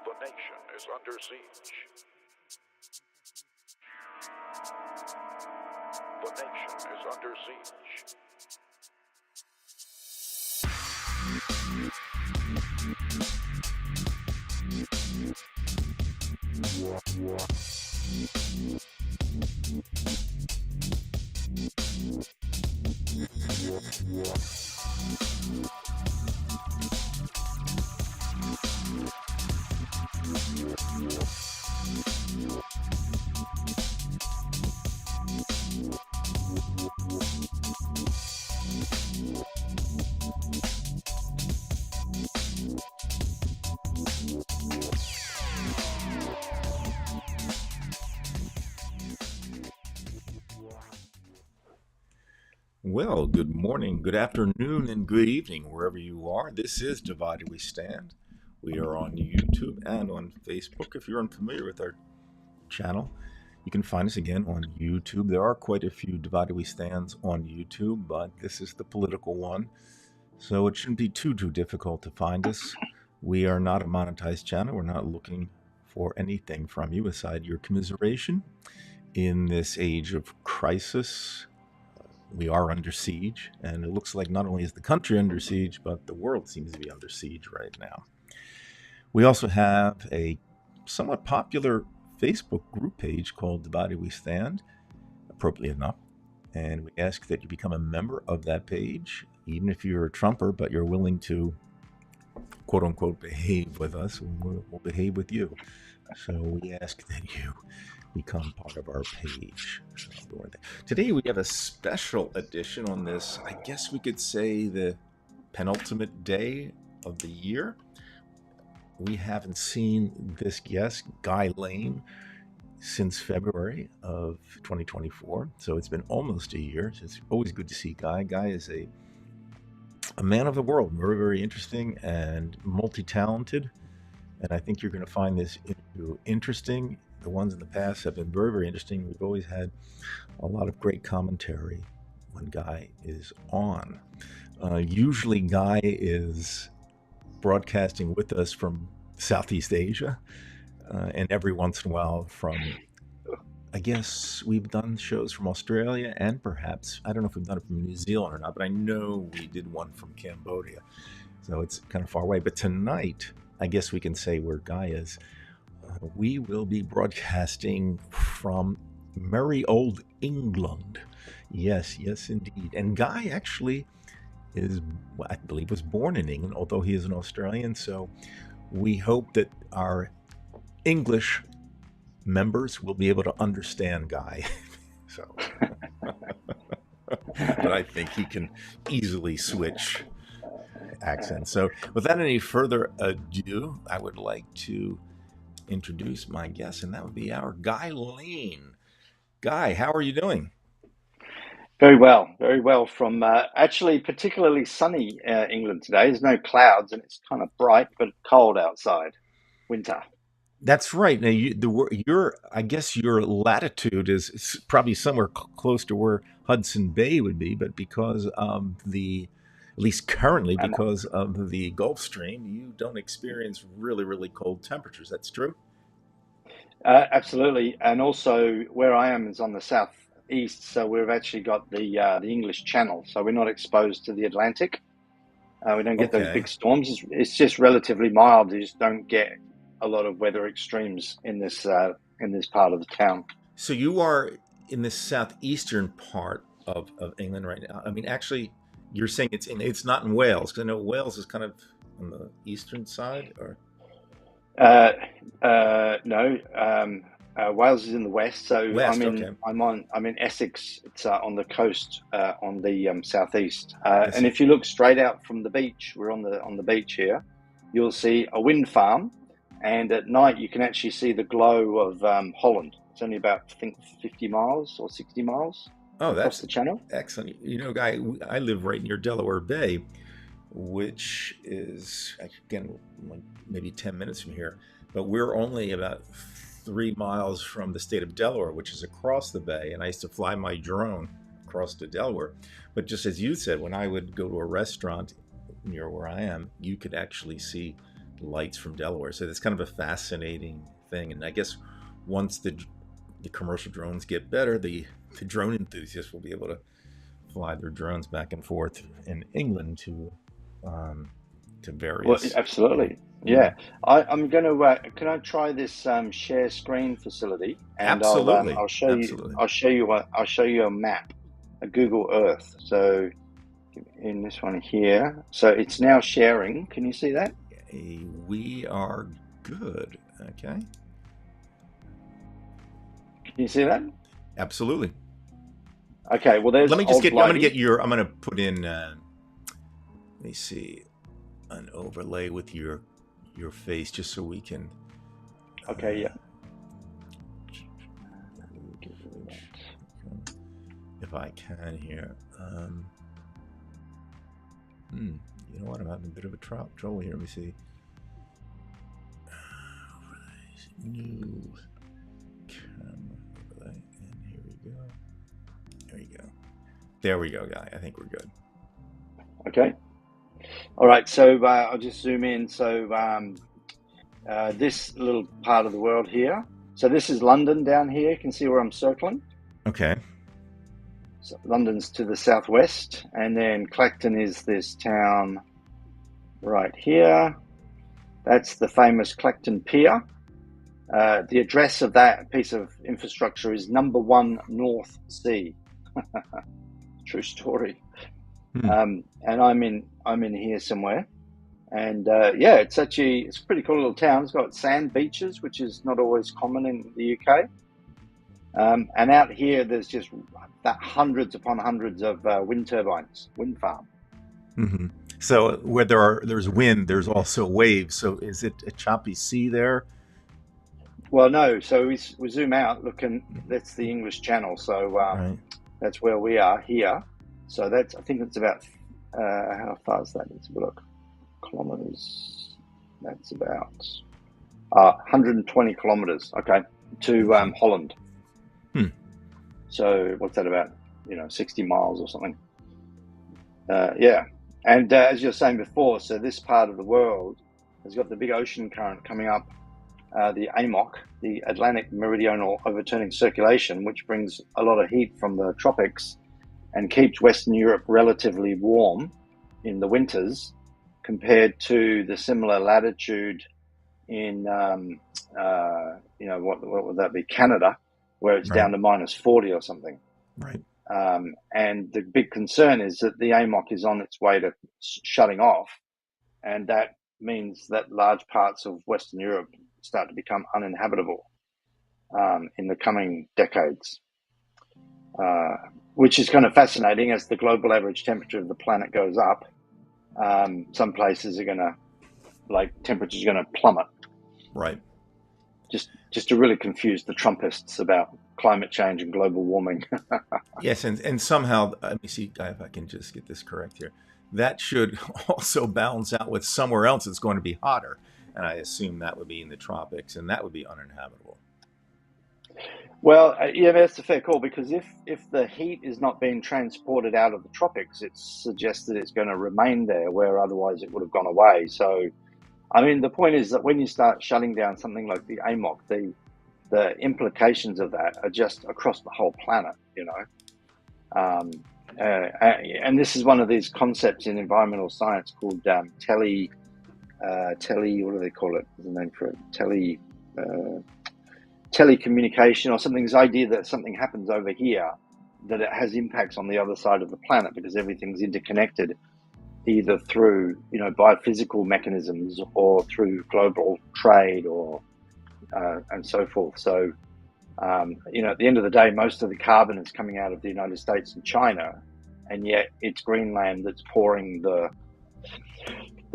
The nation is under siege. The nation is under siege. Well, good morning, good afternoon, and good evening, wherever you are. This is Divided We Stand. We are on YouTube and on Facebook. If you're unfamiliar with our channel, you can find us again on YouTube. There are quite a few Divided We Stands on YouTube, but this is the political one, so it shouldn't be too difficult to find us. We are not a monetized channel. We're not looking for anything from you aside your commiseration. In this age of crisis, we are under siege, and it looks like not only is the country under siege, but the world seems to be under siege right now. We also have a somewhat popular Facebook group page called Divided We Stand, appropriately enough, and we ask that you become a member of that page, even if you're a Trumper, but you're willing to, quote-unquote, behave with us, we'll behave with you. So we ask that you become part of our page. Today we have a special edition on this, I guess we could say the penultimate day of the year. We haven't seen this guest, Guy Lane, since February of 2024. So it's been almost a year. So it's always good to see Guy. Guy is a man of the world, very, very interesting and multi-talented. And I think you're going to find this interview interesting. The ones in the past have been very, very interesting. We've always had a lot of great commentary when Guy is on. Usually Guy is broadcasting with us from Southeast Asia, and every once in a while from, I guess we've done shows from Australia, and perhaps, I don't know if we've done it from New Zealand or not, but I know we did one from Cambodia. So it's kind of far away. But tonight, I guess we can say where Guy is. We will be broadcasting from merry old England. Yes, yes, indeed. And Guy actually is, I believe, was born in England, although he is an Australian. So we hope that our English members will be able to understand Guy. So, but I think he can easily switch accents. So, without any further ado, I would like to introduce my guest, and that would be our Guy Lane. Guy, how are you doing? Very well, very well. From actually particularly sunny England today. There's no clouds and it's kind of bright but cold outside. Winter. That's right. Now, your I guess your latitude is probably somewhere close to where Hudson Bay would be, but because of at least currently, And because of the Gulf Stream, you don't experience really, really cold temperatures. That's true. absolutely. And also where I am is on the southeast, so we've actually got the English Channel, so we're not exposed to the Atlantic. We don't get those Okay. big storms. It's just relatively mild. You just don't get a lot of weather extremes in this part of the town. So you are in the southeastern part of England right now. I mean, actually, you're saying it's not in Wales, because I know Wales is kind of on the eastern side, or Uh, no, Wales is in the west, so west. Okay. I'm in Essex. It's on the coast, on the southeast. Yes. And if you look straight out from the beach, we're on the beach here. You'll see a wind farm, and at night you can actually see the glow of Holland. It's only about, I think, 50 miles or 60 miles Oh, across that's the channel. excellent. Guy, I live right near Delaware Bay, which is again like maybe 10 minutes from here, but we're only about 3 miles from the state of Delaware, which is across the bay. And I used to fly my drone across to Delaware. But just as you said, when I would go to a restaurant near where I am, you could actually see lights from Delaware. So that's kind of a fascinating thing. And I guess once the commercial drones get better, the drone enthusiasts will be able to fly their drones back and forth in England to Well, various. absolutely. Yeah, Yeah. I'm going to, can I try this share screen facility? And absolutely, I'll show you, absolutely. I'll show you a map, a Google Earth. So in this one here, so it's now sharing. Can you see that? We are good. Okay, Can you see that? absolutely. Okay. Well, there's Let me just old get. I'm going to Blighty. get your. I'm going to put in. Let me see an overlay with your face, just so we can. Okay. Yeah. If I can here. You know what? I'm having a bit of a trouble here. Let me see. New camera overlay, and here we go. There you go. There we go, Guy. I think we're good. Okay. All right. So I'll just zoom in. So this little part of the world here. So this is London down here. You can see where I'm circling. Okay. So London's to the southwest, and then Clacton is this town right here. That's the famous Clacton Pier. The address of that piece of infrastructure is number 1 North Sea. True story. And I'm in here somewhere, and yeah, it's a pretty cool little town. It's got sand beaches, which is not always common in the UK. And out here, there's just hundreds upon hundreds of wind turbines, wind farm. Mm-hmm. So where there's wind, there's also waves. So is it a choppy sea there? Well, no. So we zoom out, that's the English Channel. So Right. that's where we are here. So I think it's about, how far is that? Let's have a look. Kilometers. That's about 120 kilometers. Okay, to Holland. So what's that about? 60 miles or something. Yeah. And as you're saying before, so this part of the world has got the big ocean current coming up, the AMOC, the Atlantic Meridional Overturning Circulation, which brings a lot of heat from the tropics and keeps Western Europe relatively warm in the winters, compared to the similar latitude in, what would that be, Canada, where it's Right. down to -40 or something. Right. And the big concern is that the AMOC is on its way to shutting off, and that means that large parts of Western Europe start to become uninhabitable in the coming decades, which is kind of fascinating. As the global average temperature of the planet goes up, some places are going to, temperature's going to plummet. Right. Just to really confuse the Trumpists about climate change and global warming. Yes, and somehow, let me see if I can just get this correct here. That should also balance out with somewhere else that's going to be hotter, and I assume that would be in the tropics, and that would be uninhabitable. Well, yeah, that's a fair call, because if the heat is not being transported out of the tropics, it suggests that it's going to remain there, where otherwise it would have gone away. So, I mean, the point is that when you start shutting down something like the AMOC, the implications of that are just across the whole planet, and this is one of these concepts in environmental science called what do they call it? There's a name for it. Telecommunication or something. This idea that something happens over here, that it has impacts on the other side of the planet, because everything's interconnected, either through biophysical mechanisms or through global trade or and so forth. So at the end of the day, most of the carbon is coming out of the United States and China, and yet it's Greenland that's pouring the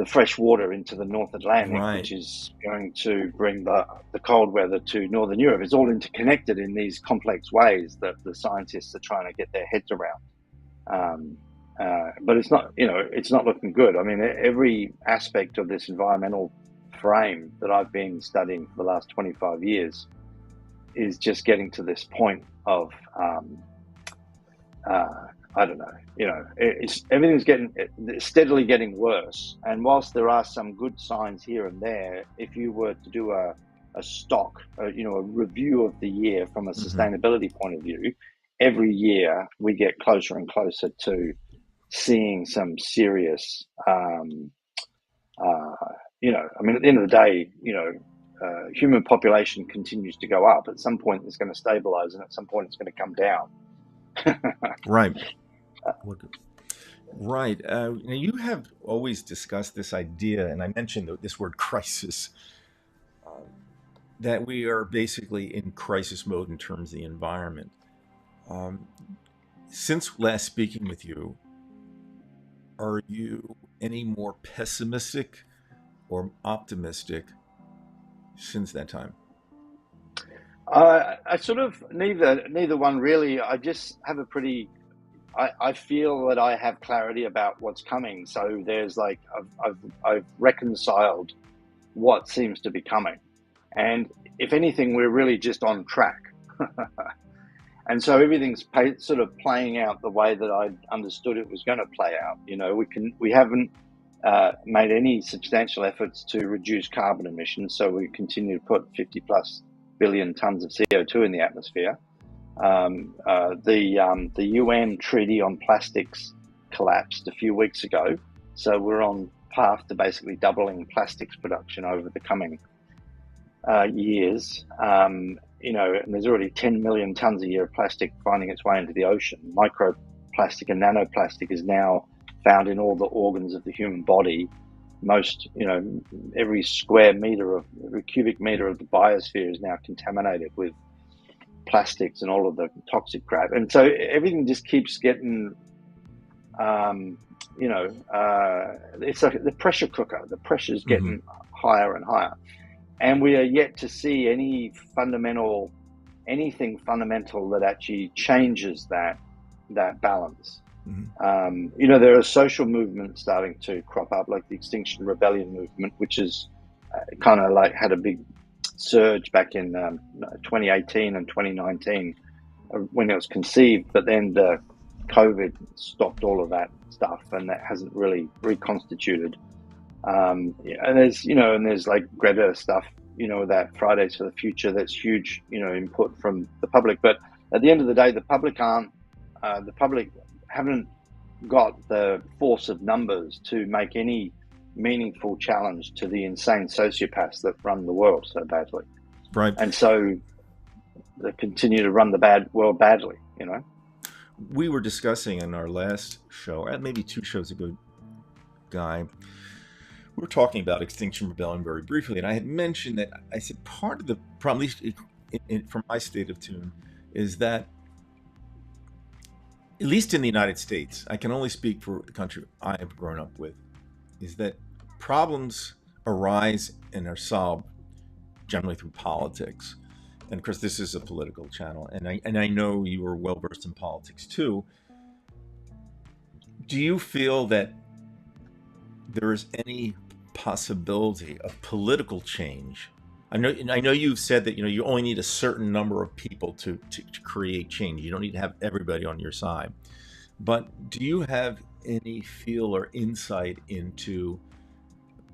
fresh water into the North Atlantic, Right. which is going to bring the cold weather to Northern Europe. It's all interconnected in these complex ways that the scientists are trying to get their heads around. But it's not looking good. I mean, every aspect of this environmental frame that I've been studying for the last 25 years is just getting to this point of, I don't know, everything's steadily getting worse. And whilst there are some good signs here and there, if you were to do a review of the year from a sustainability point of view, every year we get closer and closer to seeing some serious, at the end of the day, human population continues to go up. At some point it's going to stabilize, and at some point it's going to come down. Right. Right. You have always discussed this idea, and I mentioned this word crisis, that we are basically in crisis mode in terms of the environment. Since last speaking with you, are you any more pessimistic or optimistic since that time? I sort of neither one really. I just have I feel that I have clarity about what's coming. So there's I've reconciled what seems to be coming, and if anything, we're really just on track. And so everything's sort of playing out the way that I understood it was going to play out. We haven't made any substantial efforts to reduce carbon emissions, so we continue to put 50 plus billion tons of CO2 in the atmosphere. The UN Treaty on Plastics collapsed a few weeks ago, so we're on path to basically doubling plastics production over the coming years. And there's already 10 million tons a year of plastic finding its way into the ocean. Microplastic and nanoplastic is now found in all the organs of the human body. Every cubic meter of the biosphere is now contaminated with plastics and all of the toxic crap. And so everything just keeps getting, it's like the pressure cooker. The pressure's getting higher and higher. And we are yet to see anything fundamental that actually changes that balance. There are social movements starting to crop up, like the Extinction Rebellion movement, which is kind of like had a big surge back in 2018 and 2019 when it was conceived, but then the COVID stopped all of that stuff, and that hasn't really reconstituted. And there's like Greta stuff, that Fridays for the Future, that's huge, input from the public. But at the end of the day, the public haven't got the force of numbers to make any meaningful challenge to the insane sociopaths that run the world so badly. Right. And so they continue to run the world badly, you know. We were discussing in our last show, maybe 2 shows ago, Guy, we were talking about Extinction Rebellion very briefly, and I had mentioned that I said part of the problem, at least from my state of tune, is that, at least in the United States, I can only speak for the country I have grown up with, is that problems arise and are solved generally through politics. And of course, this is a political channel, and I know you are well versed in politics too. Do you feel that there is any possibility of political change? I know you've said that you only need a certain number of people to create change. You don't need to have everybody on your side. But do you have any feel or insight into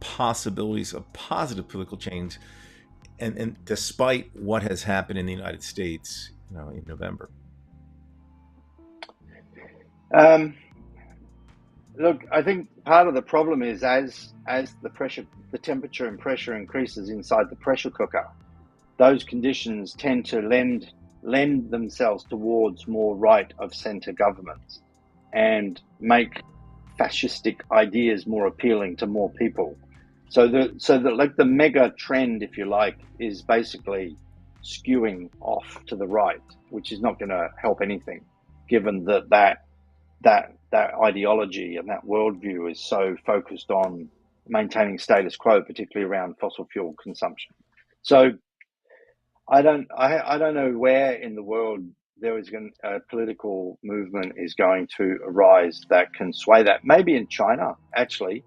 possibilities of positive political change, and despite what has happened in the United States, in November? Look, I think part of the problem is as the temperature and pressure increases inside the pressure cooker, those conditions tend to lend themselves towards more right of centre governments and make fascistic ideas more appealing to more people. So the mega trend, if you like, is basically skewing off to the right, which is not going to help anything, given that ideology and that worldview is so focused on maintaining status quo, particularly around fossil fuel consumption. So I don't know where in the world there is a political movement is going to arise that can sway that. Maybe in China, actually,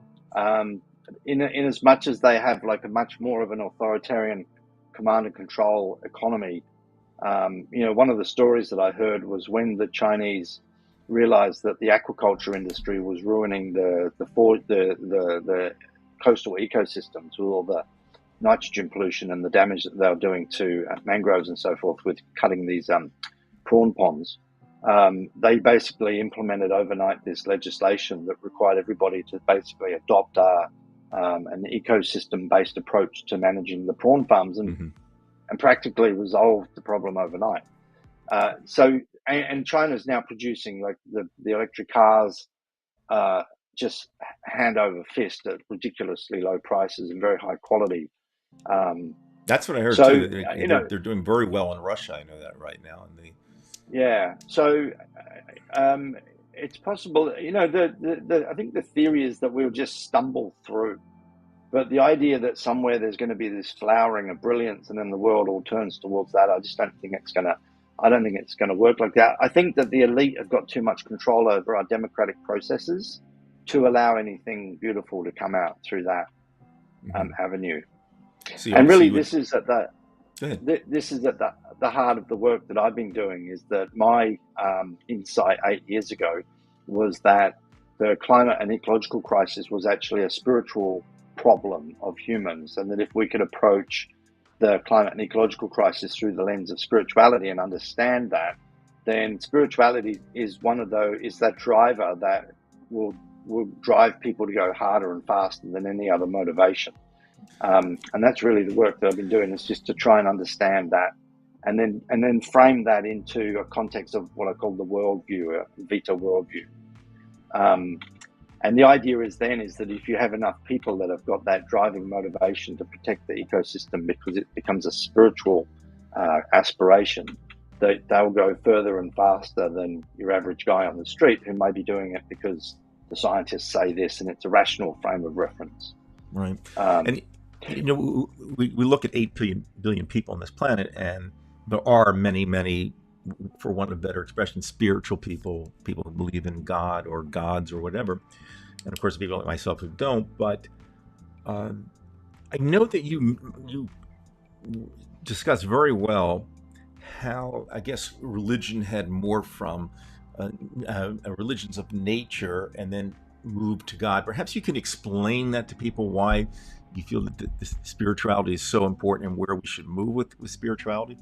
in as much as they have like a much more of an authoritarian command and control economy. One of the stories that I heard was when the Chinese realized that the aquaculture industry was ruining the coastal ecosystems with all the nitrogen pollution and the damage that they were doing to mangroves and so forth with cutting these prawn ponds. They basically implemented overnight this legislation that required everybody to basically adopt an ecosystem-based approach to managing the prawn farms and practically resolved the problem overnight. And China's now producing like the electric cars just hand over fist at ridiculously low prices and very high quality. That's what I heard too. They're doing very well in Russia. I know that right now. Yeah. So it's possible. I think the theory is that we'll just stumble through. But the idea that somewhere there's going to be this flowering of brilliance and then the world all turns towards that, I just don't think it's going to work like that. I think that the elite have got too much control over our democratic processes to allow anything beautiful to come out through that avenue. And really, this is at the heart of the work that I've been doing, is that my insight 8 years ago was that the climate and ecological crisis was actually a spiritual problem of humans, and that if we could approach the climate and ecological crisis through the lens of spirituality and understand that, then spirituality is that driver that will drive people to go harder and faster than any other motivation. And that's really the work that I've been doing, is just to try and understand that, and then frame that into a context of what I call the worldview, a Vita worldview. And the idea is that if you have enough people that have got that driving motivation to protect the ecosystem, because it becomes a spiritual aspiration, that they'll go further and faster than your average guy on the street who may be doing it because the scientists say this and it's a rational frame of reference. Right. And we look at 8 billion people on this planet, and there are many, many, for want of a better expression, spiritual people who believe in God or gods or whatever. And of course, people like myself who don't. But I know that you discussed very well how, I guess, religion had morphed from religions of nature and then moved to God. Perhaps you can explain that to people, why you feel that the spirituality is so important and where we should move with spirituality.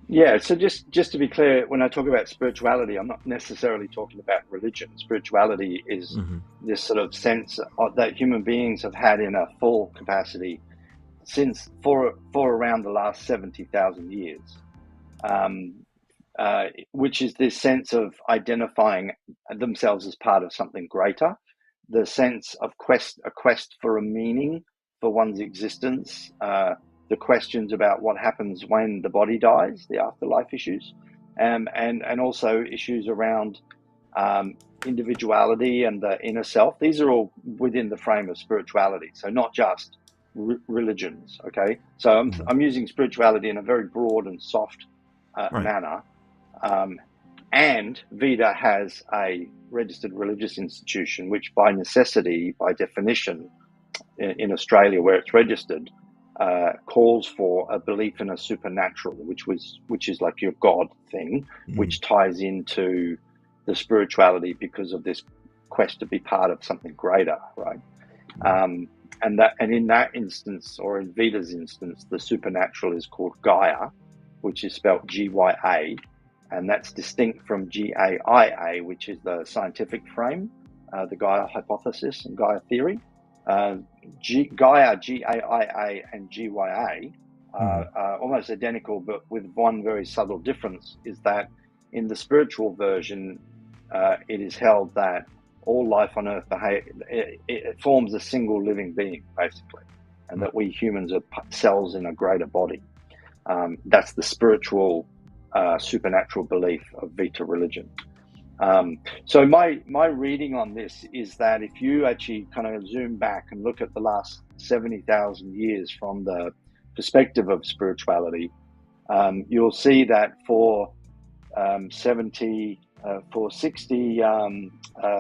Yeah, so just to be clear, when I talk about spirituality, I'm not necessarily talking about religion. Spirituality is Hmm. this sort of sense that human beings have had in a full capacity since for around the last 70,000 years, um, which is this sense of identifying themselves as part of something greater, the sense of a quest for a meaning for one's existence, the questions about what happens when the body dies, the afterlife issues, and also issues around individuality and the inner self. These are all within the frame of spirituality, so not just religions. Okay, so Hmm. I'm using spirituality in a very broad and soft Right. manner. And Veda has a registered religious institution, which by necessity, by definition, in Australia where it's registered, calls for a belief in a supernatural, which is like your God thing, Hmm. which ties into the spirituality because of this quest to be part of something greater, right? Right. And in that instance, or in Veda's instance, the supernatural is called Gaia, which is spelled Gya, and that's distinct from Gaia, which is the scientific frame, the Gaia hypothesis and Gaia theory. Gaia, Gaia, and Gya Hmm. are almost identical, but with one very subtle difference, is that in the spiritual version, it is held that all life on Earth it forms a single living being, basically, and that we humans are cells in a greater body. That's the spiritual, supernatural belief of Vita religion. So my reading on this is that if you actually kind of zoom back and look at the last 70,000 years from the perspective of spirituality, you'll see that for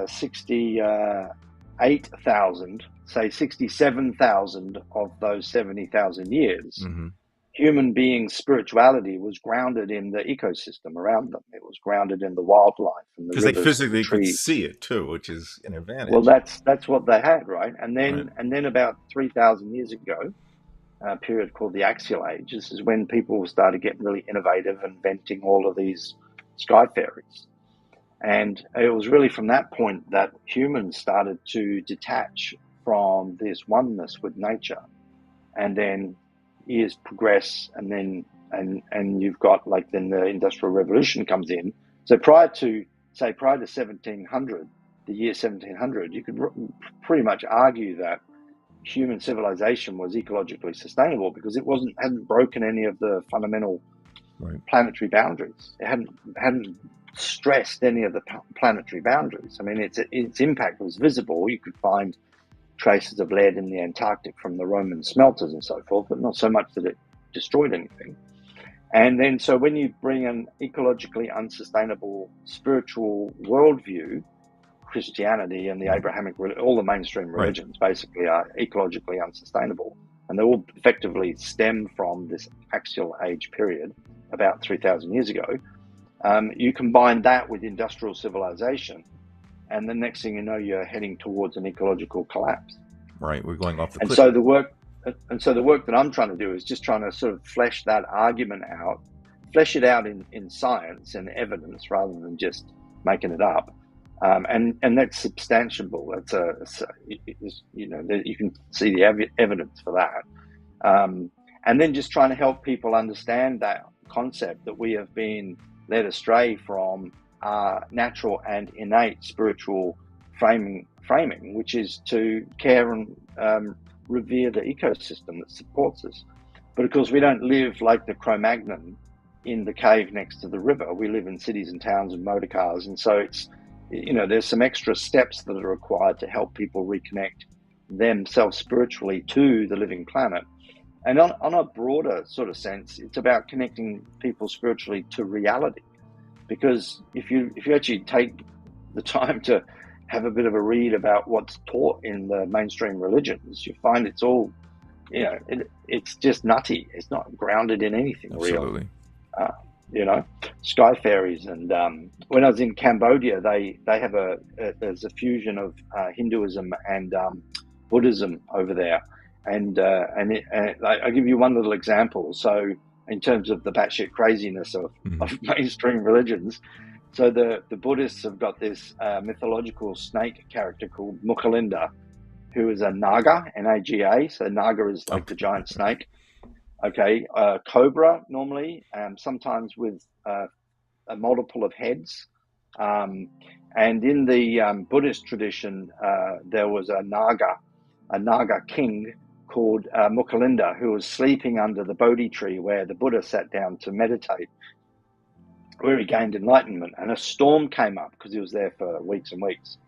68,000, say 67,000 of those 70,000 years, Hmm. human beings' spirituality was grounded in the ecosystem around them. It was grounded in the wildlife and the Because they rivers and the physically could trees. see it too, which is an Well, advantage. that's what they had, right? Right. And then about 3,000 years ago, a period called the Axial Age. This is when people started getting really innovative, inventing all of these sky fairies. And it was really from that point that humans started to detach from this oneness with nature. And then years progress, and then you've got, like, then the Industrial Revolution comes in. So prior to 1700, the year 1700, you could pretty much argue that human civilization was ecologically sustainable because it hadn't broken any of the fundamental Right. planetary boundaries. It hadn't stressed any of the planetary boundaries. I mean, its impact was visible. You could find traces of lead in the Antarctic from the Roman smelters and so forth, but not so much that it destroyed anything. And then, so when you bring an ecologically unsustainable spiritual worldview, Christianity and the Right. Abrahamic, all the mainstream Right. religions basically are ecologically unsustainable, and they all effectively stem from this axial age period about 3,000 years ago. You combine that with industrial civilization, and the next thing you know, you're heading towards an ecological collapse. Right. We're going off the And cliff. so the work that I'm trying to do is just trying to sort of flesh that argument out, flesh it out in science and evidence rather than just making it up. And that's substantiable. You can see the evidence for that. And then just trying to help people understand that concept that we have been led astray from our natural and innate spiritual framing, which is to care and revere the ecosystem that supports us. But of course, we don't live like the Cro-Magnon in the cave next to the river. We live in cities and towns and motor cars, and so there's some extra steps that are required to help people reconnect themselves spiritually to the living planet. And on a broader sort of sense, it's about connecting people spiritually to reality. Because if you actually take the time to have a bit of a read about what's taught in the mainstream religions, you find it's all, it's just nutty. It's not grounded in anything real. Absolutely. Sky fairies. And when I was in Cambodia, they have there's a fusion of Hinduism and Buddhism over there. And I'll give you one little example. So in terms of the batshit craziness Mhm. of mainstream religions. So the Buddhists have got this mythological snake character called Mukhalinda, who is a Naga, N-A-G-A. So Naga is like the Okay. giant snake. Okay, cobra normally, sometimes with a multiple of heads. And in the Buddhist tradition, there was a Naga king called Mukhalinda, who was sleeping under the Bodhi tree where the Buddha sat down to meditate, where he gained enlightenment. And a storm came up because he was there for weeks and weeks.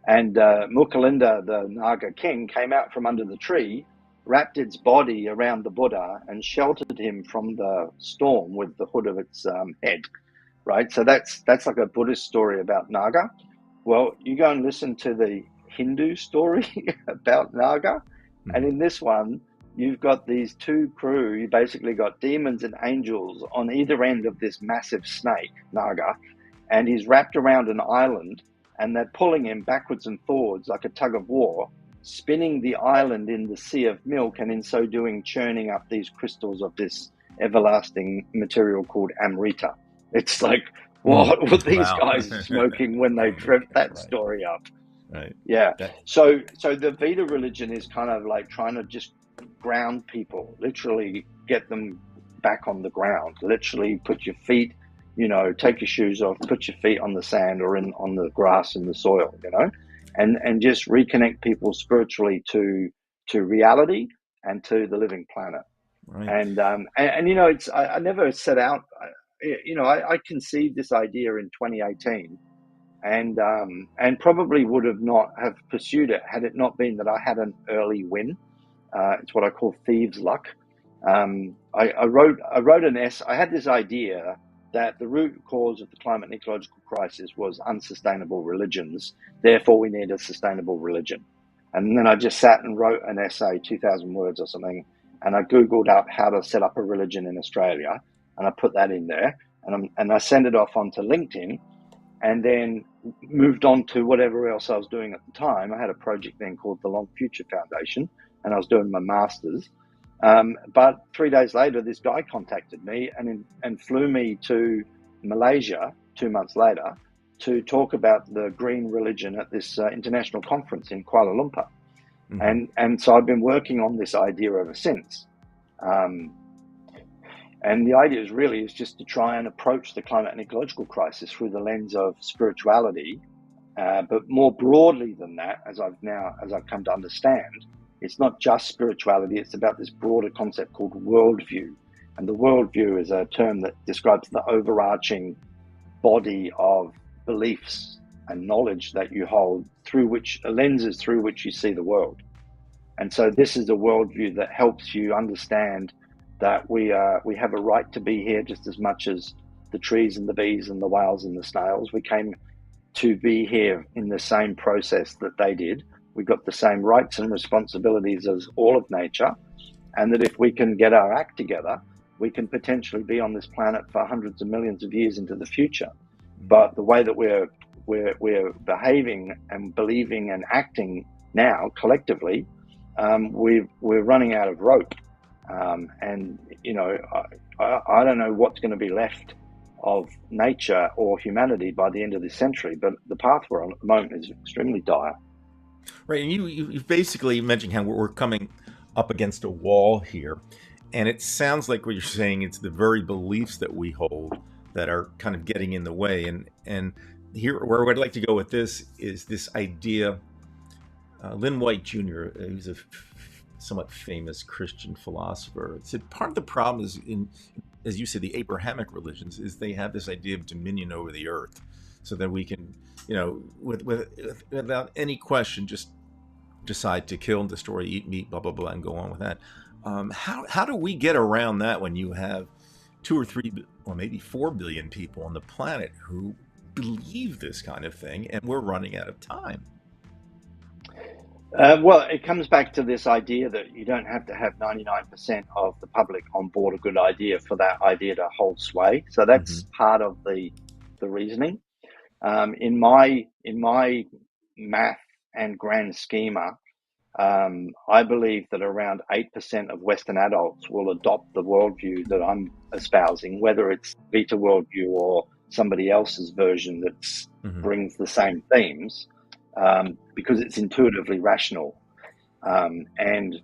And Mukhalinda, the Naga king, came out from under the tree, wrapped its body around the Buddha, and sheltered him from the storm with the hood of its head. Right, so that's like a Buddhist story about Naga. Well, you go and listen to the Hindu story about Naga, and in this one, you've got these two crew. You basically got demons and angels on either end of this massive snake, Naga, and he's wrapped around an island, and they're pulling him backwards and forwards like a tug of war, spinning the island in the sea of milk, and in so doing, churning up these crystals of this everlasting material called Amrita. It's like, what were these Wow. guys smoking when they dreamt that Right. story up? Right. Yeah. That, So the Veda religion is kind of like trying to just ground people, literally get them back on the ground, literally put your feet, take your shoes off, put your feet on the sand or on the grass and the soil, and just reconnect people spiritually to reality and to the living planet. right. And it's I never set out. I conceived this idea in 2018, and probably would have not have pursued it had it not been that I had an early win. It's what I call thieves' luck. I wrote an essay. I had this idea that the root cause of the climate and ecological crisis was unsustainable religions. Therefore, we need a sustainable religion. And then I just sat and wrote an essay, 2,000 words or something, and I Googled up how to set up a religion in Australia, and I put that in there, and I sent it off onto LinkedIn, and then moved on to whatever else I was doing at the time. I had a project then called the Long Future Foundation, and I was doing my master's. But 3 days later, this guy contacted me and flew me to Malaysia 2 months later to talk about the green religion at this international conference in Kuala Lumpur. And so I've been working on this idea ever since. And the idea is just to try and approach the climate and ecological crisis through the lens of spirituality, but more broadly than that, as I've come to understand, it's not just spirituality. It's about this broader concept called worldview, and the worldview is a term that describes the overarching body of beliefs and knowledge that you hold, lenses through which you see the world. And so this is a worldview that helps you understand that we have a right to be here just as much as the trees and the bees and the whales and the snails. We came to be here in the same process that they did. We've got the same rights and responsibilities as all of nature, and that if we can get our act together, we can potentially be on this planet for hundreds of millions of years into the future. But the way that we're behaving and believing and acting now collectively, we're running out of rope. And I don't know what's going to be left of nature or humanity by the end of this century, but the path we're on at the moment is extremely dire. Right, and you basically mentioned how we're coming up against a wall here, and it sounds like what you're saying, it's the very beliefs that we hold that are kind of getting in the way. And here, where I'd like to go with this is this idea. Lynn White Jr., who's a somewhat famous Christian philosopher, said part of the problem is as you said, the Abrahamic religions is they have this idea of dominion over the earth, so that we can, without any question, just decide to kill and destroy, eat meat, blah blah blah, and go on with that. How do we get around that when you have 2 or 3 or maybe 4 billion people on the planet who believe this kind of thing, and we're running out of time? Well, it comes back to this idea that you don't have to have 99% of the public on board a good idea for that idea to hold sway. So that's part of the reasoning. In my math and grand schema, I believe that around 8% of Western adults will adopt the worldview that I'm espousing, whether it's Vita worldview or somebody else's version that brings the same themes, because it's intuitively rational. And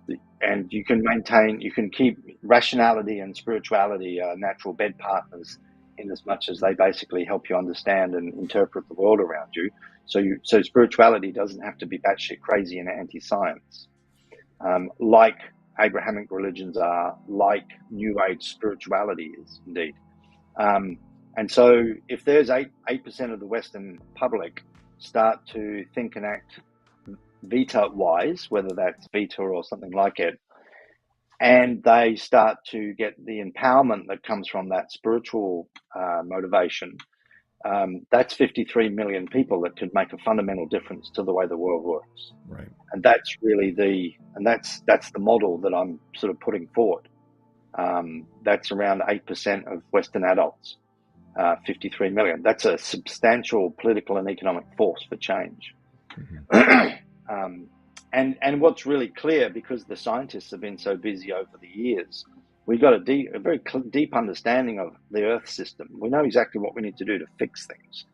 you can keep rationality and spirituality natural bed partners, in as much as they basically help you understand and interpret the world around you. So spirituality doesn't have to be batshit crazy and anti-science, like Abrahamic religions are, like New Age spirituality is indeed. And so if there's 8% of the Western public start to think and act Vita-wise, whether that's Vita or something like it, and they start to get the empowerment that comes from that spiritual motivation, that's 53 million people that could make a fundamental difference to the way the world works. Right. And that's really that's the model that I'm sort of putting forward. That's around 8% of Western adults, 53 million. That's a substantial political and economic force for change. And what's really clear, because the scientists have been so busy over the years, we've got a very deep understanding of the Earth system. We know exactly what we need to do to fix things.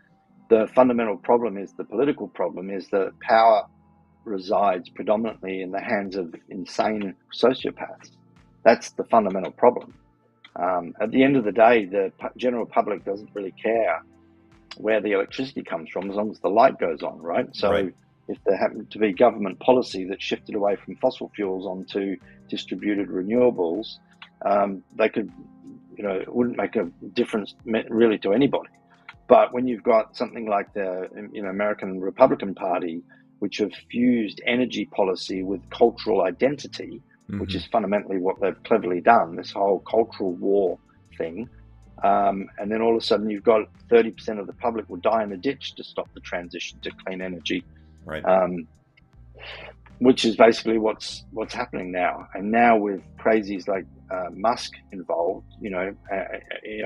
The fundamental problem is, the political problem is, that power resides predominantly in the hands of insane sociopaths. That's the fundamental problem. At the end of the day, the general public doesn't really care where the electricity comes from, as long as the light goes on, right? So right. If there happened to be government policy that shifted away from fossil fuels onto distributed renewables, they could, it wouldn't make a difference really to anybody. But when you've got something like the American Republican Party, which have fused energy policy with cultural identity, which is fundamentally what they've cleverly done, this whole cultural war thing, and then all of a sudden you've got 30% of the public will die in a ditch to stop the transition to clean energy. Right. Which is basically what's happening now. And now with crazies like Musk involved,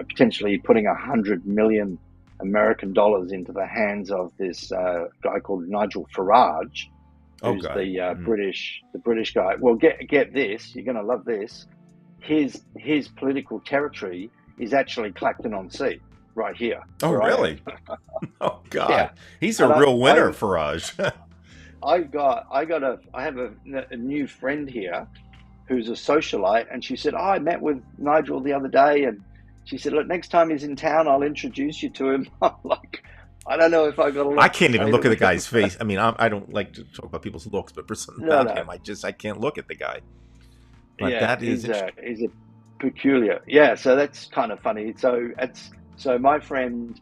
potentially putting $100 million American dollars into the hands of this guy called Nigel Farage, who's the British guy. Well, get this, you're going to love this. His political territory is actually Clacton-on-Sea, right here. Oh, really? Oh, God. Yeah. He's a real winner, Farage. I have a new friend here who's a socialite, and she said, I met with Nigel the other day, and she said, look, next time he's in town, I'll introduce you to him. I'm like, I don't know if I got a look. I can't even look at the guy's face. I mean, I don't like to talk about people's looks, but for something about him, I can't look at the guy. But that is he's a peculiar. Yeah, so that's kind of funny. So my friend,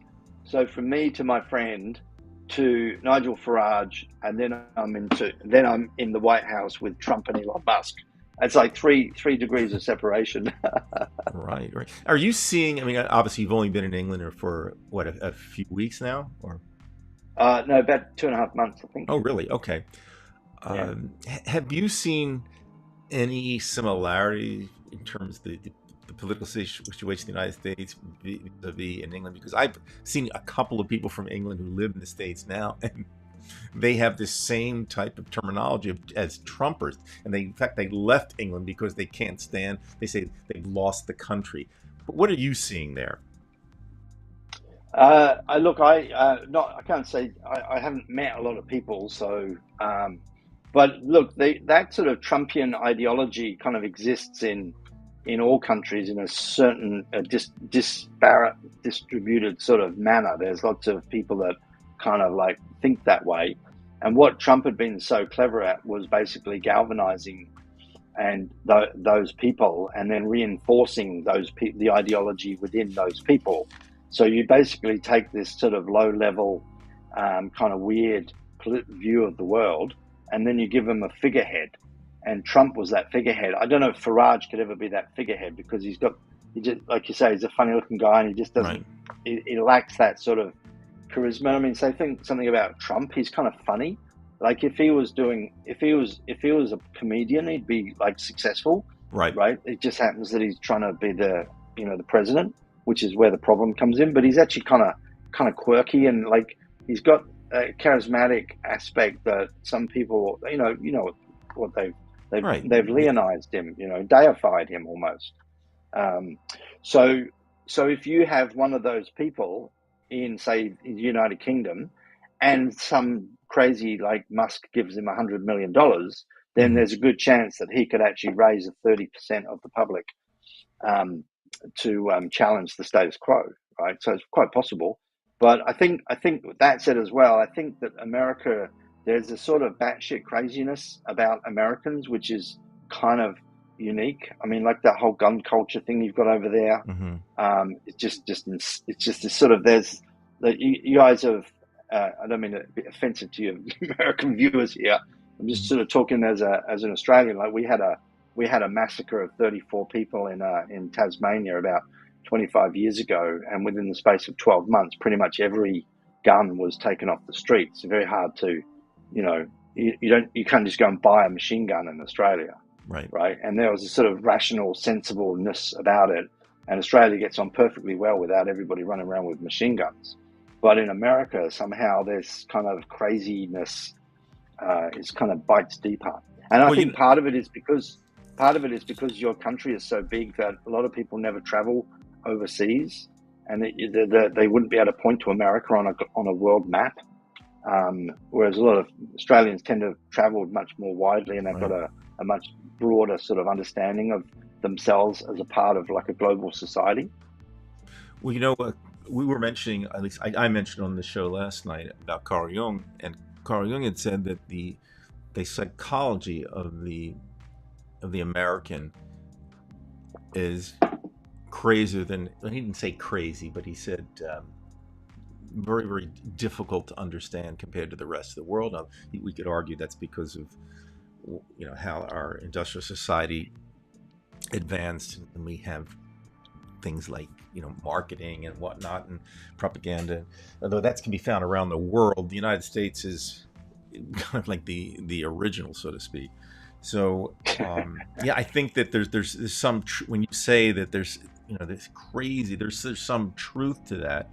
from me to my friend to Nigel Farage, and then I'm in the White House with Trump and Elon Musk. It's like three degrees of separation. Right. Are you seeing? I mean, obviously you've only been in England for what, a few weeks now, or? No, about 2.5 months, I think. Oh, really? Okay. Yeah. Have you seen any similarity in terms of the political situation in the United States vis-a-vis in England? Because I've seen a couple of people from England who live in the States now, and they have the same type of terminology as Trumpers. And in fact, they left England because they can't stand, they say they've lost the country. But what are you seeing there? I can't say, I haven't met a lot of people, so, but look, that sort of Trumpian ideology kind of exists in all countries in a certain disparate, distributed sort of manner. There's lots of people that kind of like think that way. And what Trump had been so clever at was basically galvanizing those people, and then reinforcing the ideology within those people. So you basically take this sort of low-level, kind of weird view of the world, and then you give them a figurehead. And Trump was that figurehead. I don't know if Farage could ever be that figurehead, because he just, like you say, he's a funny-looking guy, and he just doesn't. Right. He lacks that sort of charisma. I mean, say something about Trump. He's kind of funny. Like if he was a comedian, he'd be like successful. Right. Right. It just happens that he's trying to be the president, which is where the problem comes in. But he's actually kind of quirky, and like he's got a charismatic aspect that some people, what Right. they've leonized him, deified him almost. Um, so if you have one of those people in, say, the United Kingdom, and some crazy like Musk gives him $100 million, then there's a good chance that he could actually raise 30% of the public to challenge the status quo, right? So it's quite possible. But I think with that said as well, I think that America, there's a sort of batshit craziness about Americans, which is kind of unique. I mean, like that whole gun culture thing you've got over there. It's just this sort of, there's that you guys have. I don't mean to be offensive to your American viewers here. I'm just sort of talking as an Australian. Like we had a massacre of 34 people in Tasmania about 25 years ago, and within the space of 12 months, pretty much every gun was taken off the streets. It's very hard to, you can't just go and buy a machine gun in Australia, right? And there was a sort of rational sensibleness about it, and Australia gets on perfectly well without everybody running around with machine guns. But in America, somehow this kind of craziness is kind of bites deeper. And I think part of it is because your country is so big that a lot of people never travel overseas, and they wouldn't be able to point to America on a world map. Whereas a lot of Australians tend to have travelled much more widely, and they've got a much broader sort of understanding of themselves as a part of like a global society. Well, we were mentioning, at least I mentioned on the show last night about Carl Jung, and Carl Jung had said that the psychology of the American is crazier than, he didn't say crazy, but he said very, very difficult to understand compared to the rest of the world. Now, we could argue that's because of how our industrial society advanced, and we have things like marketing and whatnot and propaganda. Although that can be found around the world, the United States is kind of like the original, so to speak. So yeah, I think that there's some when you say that there's this crazy, there's some truth to that,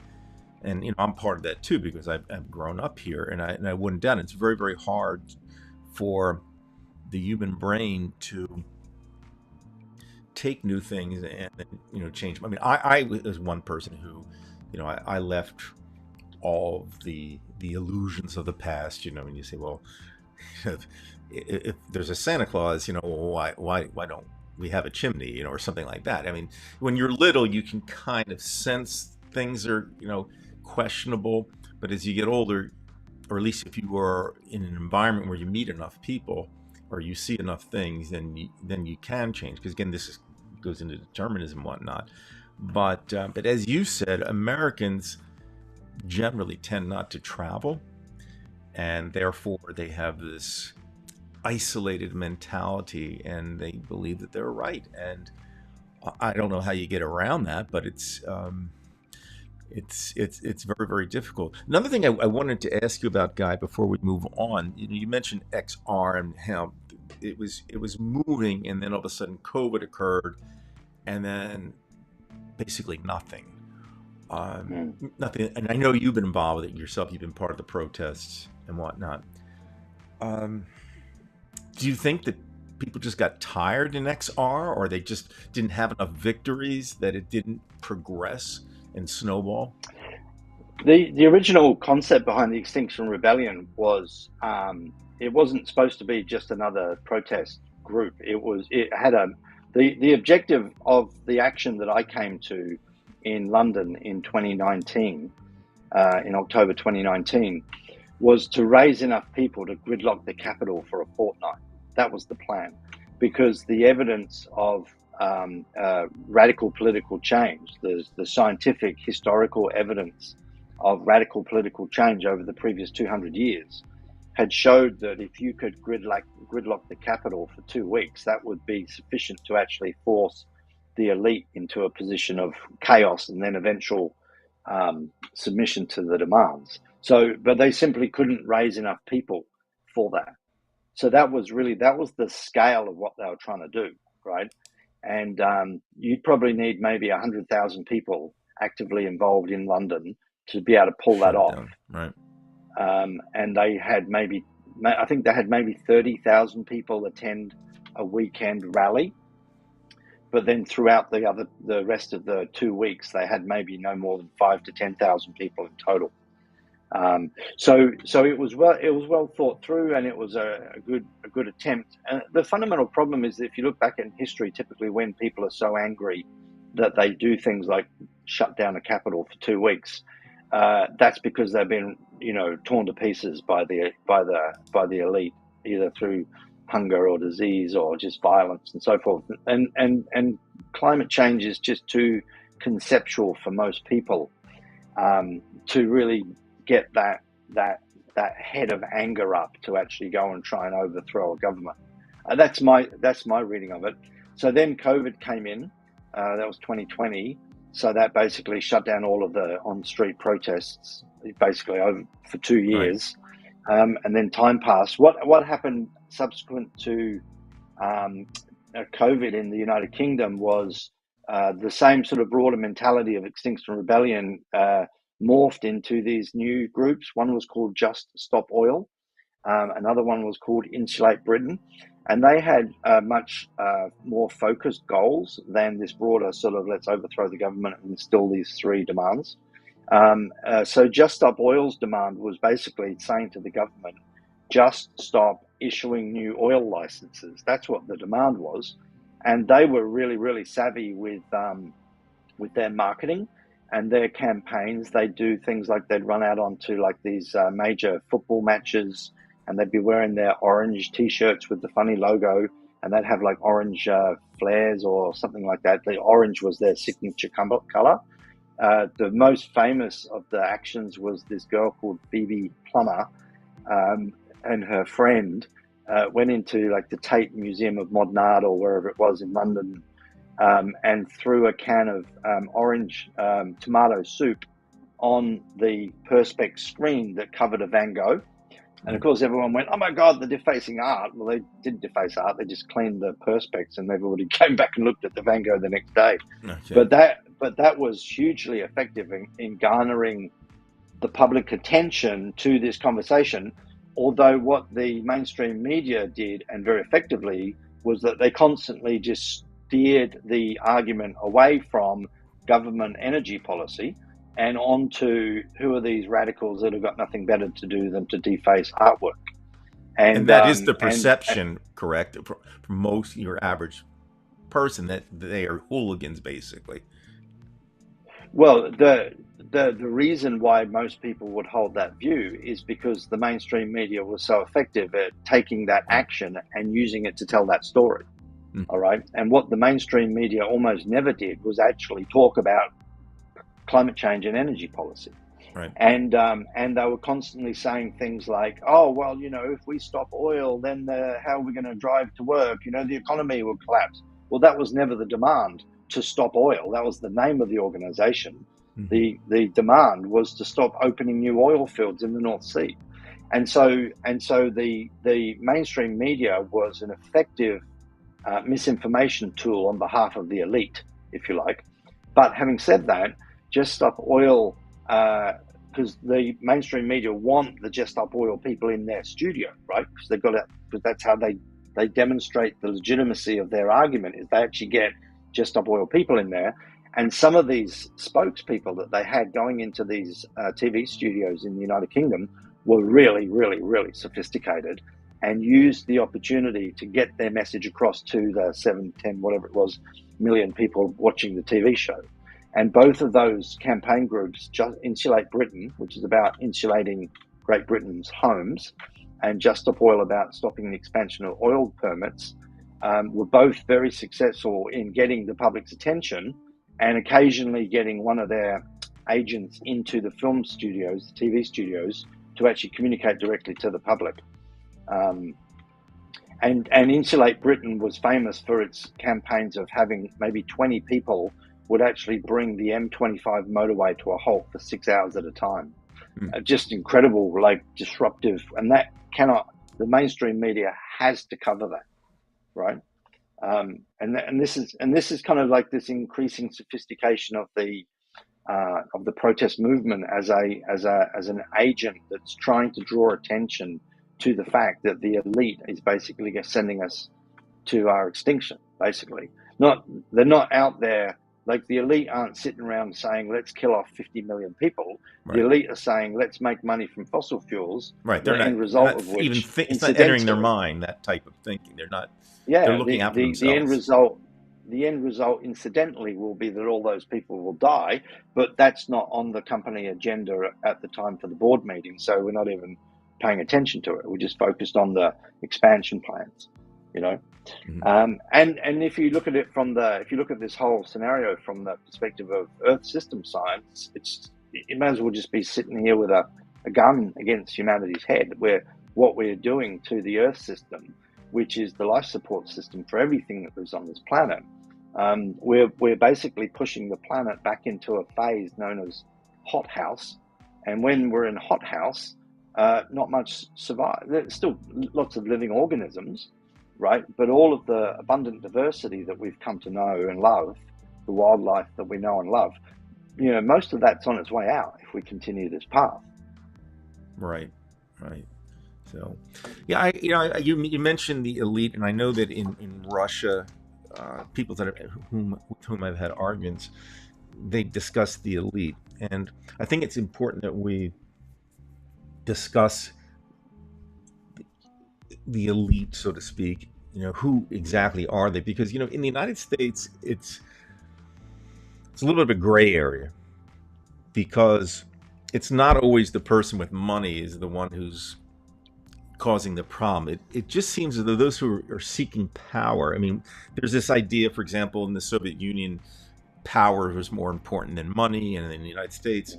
and I'm part of that too, because I've grown up here, and I wouldn't doubt it. It's very, very hard for the human brain to take new things and change. I mean, I was one person who, I left all of the illusions of the past. When you say, well, if there's a Santa Claus, why don't we have a chimney, or something like that. I mean, when you're little, you can kind of sense things are questionable, but as you get older, or at least if you are in an environment where you meet enough people or you see enough things, then you can change. Because again, this goes into determinism and whatnot. But as you said, Americans generally tend not to travel, and therefore they have this isolated mentality, and they believe that they're right. And I don't know how you get around that, but it's very, very difficult. Another thing I wanted to ask you about, Guy, before we move on, you mentioned XR and how it was moving, and then all of a sudden COVID occurred, and then basically nothing. Nothing. And I know you've been involved with it yourself. You've been part of the protests and whatnot. Do you think that people just got tired in XR, or they just didn't have enough victories that it didn't progress and snowball? The original concept behind the Extinction Rebellion was it wasn't supposed to be just another protest group. It had the objective of the action that I came to in London in 2019, in October 2019, was to raise enough people to gridlock the capital for a fortnight. That was the plan, because the evidence of radical political change, the scientific historical evidence of radical political change over the previous 200 years had showed that if you could gridlock the capital for 2 weeks, that would be sufficient to actually force the elite into a position of chaos and then eventual submission to the demands. But they simply couldn't raise enough people for that. So that was the scale of what they were trying to do, right? And you'd probably need maybe 100,000 people actively involved in London to be able to pull that off. Right. And they had maybe I think they had maybe 30,000 people attend a weekend rally. But then throughout the rest of the 2 weeks, they had maybe no more than 5 to 10,000 people in total. So it was well thought through, and it was a good attempt. And the fundamental problem is that if you look back in history, typically when people are so angry that they do things like shut down a capital for 2 weeks, that's because they've been torn to pieces by the elite, either through hunger or disease or just violence and so forth. And climate change is just too conceptual for most people to really get that head of anger up to actually go and try and overthrow a government. That's my reading of it. So then COVID came in. That was 2020. So that basically shut down all of the on-street protests, basically over for 2 years. Right. And then time passed. What happened subsequent to COVID in the United Kingdom was the same sort of broader mentality of Extinction Rebellion morphed into these new groups. One was called Just Stop Oil. Another one was called Insulate Britain. And they had much more focused goals than this broader sort of let's overthrow the government and instill these 3 demands. So Just Stop Oil's demand was basically saying to the government, just stop issuing new oil licenses. That's what the demand was. And they were really, really savvy with their marketing and their campaigns. They do things like they'd run out onto like these major football matches, and they'd be wearing their orange T-shirts with the funny logo, and they'd have like orange flares or something like that. The orange was their signature color. The most famous of the actions was this girl called Phoebe Plummer, and her friend went into like the Tate Museum of Modern Art or wherever it was in London, and threw a can of orange tomato soup on the Perspex screen that covered a Van Gogh. And of course, everyone went, "Oh my God, they're defacing art." Well, they didn't deface art; they just cleaned the Perspex, and everybody came back and looked at the Van Gogh the next day. Okay. But that was hugely effective in garnering the public attention to this conversation. Although what the mainstream media did, and very effectively, was that they constantly just steered the argument away from government energy policy and onto who are these radicals that have got nothing better to do than to deface artwork. And that is the perception, correct, for most your average person, that they are hooligans, basically. Well, the reason why most people would hold that view is because the mainstream media was so effective at taking that action and using it to tell that story. All right. And what the mainstream media almost never did was actually talk about climate change and energy policy. Right. And they were constantly saying things like, "Oh, well, if we stop oil, then how are we going to drive to work? The economy will collapse." Well, that was never the demand to stop oil. That was the name of the organization. Mm-hmm. The demand was to stop opening new oil fields in the North Sea. And so the mainstream media was an effective misinformation tool on behalf of the elite, if you like. But having said that, Just Stop Oil, because the mainstream media want the Just Stop Oil people in their studio, right? Because that's how they demonstrate the legitimacy of their argument, is they actually get Just Stop Oil people in there. And some of these spokespeople that they had going into these TV studios in the United Kingdom were really, really, really sophisticated and used the opportunity to get their message across to the 7, 10, whatever it was, million people watching the TV show. And both of those campaign groups, Insulate Britain, which is about insulating Great Britain's homes, and Just Stop Oil, about stopping the expansion of oil permits, were both very successful in getting the public's attention and occasionally getting one of their agents into the film studios, the TV studios, to actually communicate directly to the public. And Insulate Britain was famous for its campaigns of having maybe 20 people would actually bring the M25 motorway to a halt for 6 hours at a time. Just incredible, like disruptive, and that the mainstream media has to cover that, right? And this is kind of like this increasing sophistication of the protest movement as an agent that's trying to draw attention to the fact that the elite is basically sending us to our extinction. Basically, they're not out there. Like, the elite aren't sitting around saying, let's kill off 50 million people. Right. The elite are saying, let's make money from fossil fuels. Right. The end result of which, it's not entering their mind, that type of thinking. They're not, they're looking out for themselves. The end result, incidentally, will be that all those people will die, but that's not on the company agenda at the time for the board meeting. So we're not even paying attention to it. We're just focused on the expansion plans, you know. And if you look at it if you look at this whole scenario from the perspective of Earth system science, it may as well just be sitting here with a gun against humanity's head, where what we're doing to the Earth system, which is the life support system for everything that lives on this planet, we're basically pushing the planet back into a phase known as hothouse. And when we're in hothouse, not much survive. There's still lots of living organisms, right? But all of the abundant diversity that we've come to know and love, the wildlife that we know and love, you know, most of that's on its way out if we continue this path. Right. So, yeah, you mentioned the elite, and I know that in Russia, people with whom I've had arguments, they discuss the elite, and I think it's important that we discuss the elite, so to speak. You know, who exactly are they? Because, you know, in the United States, it's a little bit of a gray area, because it's not always the person with money is the one who's causing the problem. It just seems as though those who are seeking power, I mean, there's this idea, for example, in the Soviet Union, power was more important than money, and in the United States,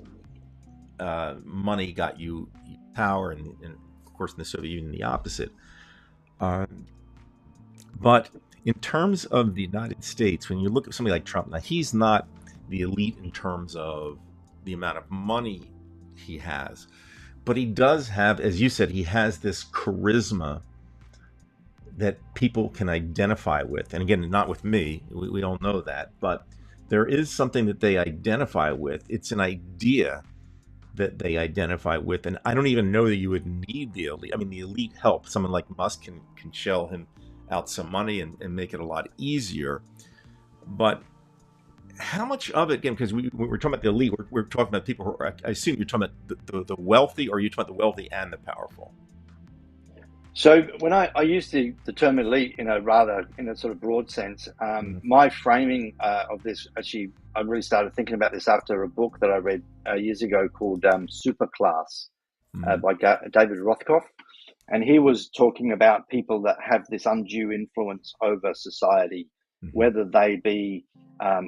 money got you power, and of course in the Soviet Union, the opposite. But in terms of the United States, when you look at somebody like Trump, now he's not the elite in terms of the amount of money he has, but he does have, as you said, he has this charisma that people can identify with. And again, not with me, we all know that, but there is something that they identify with. It's an idea that they identify with. And I don't even know that you would need the elite. I mean, the elite help. Someone like Musk can shell him out some money and make it a lot easier. But how much of it, again, because we're talking about the elite, we're talking about people who are, I assume you're talking about the wealthy, or you're talking about the wealthy and the powerful? So when I use the term elite in a sort of broad sense, my framing of this, actually, I really started thinking about this after a book that I read years ago called Superclass by David Rothkopf. And he was talking about people that have this undue influence over society, whether they be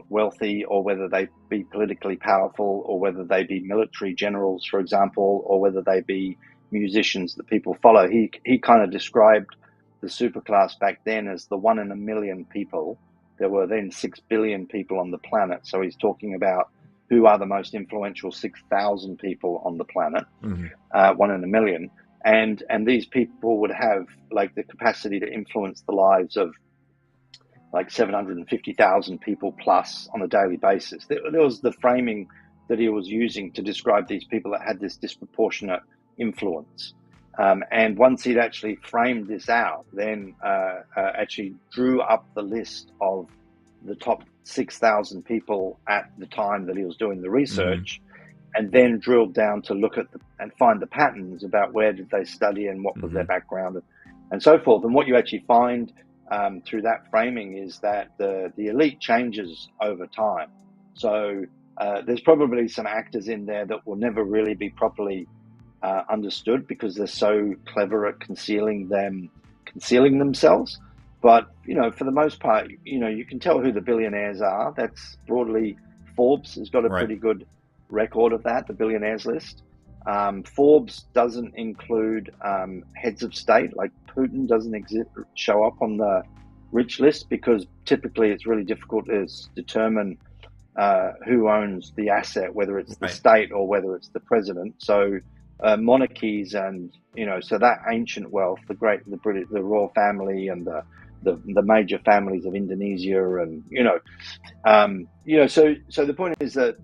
wealthy, or whether they be politically powerful, or whether they be military generals, for example, or whether they be musicians that people follow. He kind of described the superclass back then as the 1 in a million people. There were then 6 billion people on the planet. So he's talking about who are the most influential 6,000 people on the planet, 1 in a million. And these people would have like the capacity to influence the lives of like 750,000 people plus on a daily basis. There was the framing that he was using to describe these people that had this disproportionate influence. And once he'd actually framed this out, then actually drew up the list of the top 6,000 people at the time that he was doing the research, and then drilled down to look at and find the patterns about where did they study and what was their background and so forth. And what you actually find through that framing is that the elite changes over time. So there's probably some actors in there that will never really be properly understood because they're so clever at concealing themselves. But, you know, for the most part, you know, you can tell who the billionaires are. That's broadly, Forbes has got a pretty good record of that, the billionaires list. Forbes doesn't include heads of state, like Putin doesn't show up on the rich list, because typically it's really difficult to determine who owns the asset, whether it's the state or whether it's the president. So monarchies and, you know, so that ancient wealth, the royal family and the major families of Indonesia, and so the point is that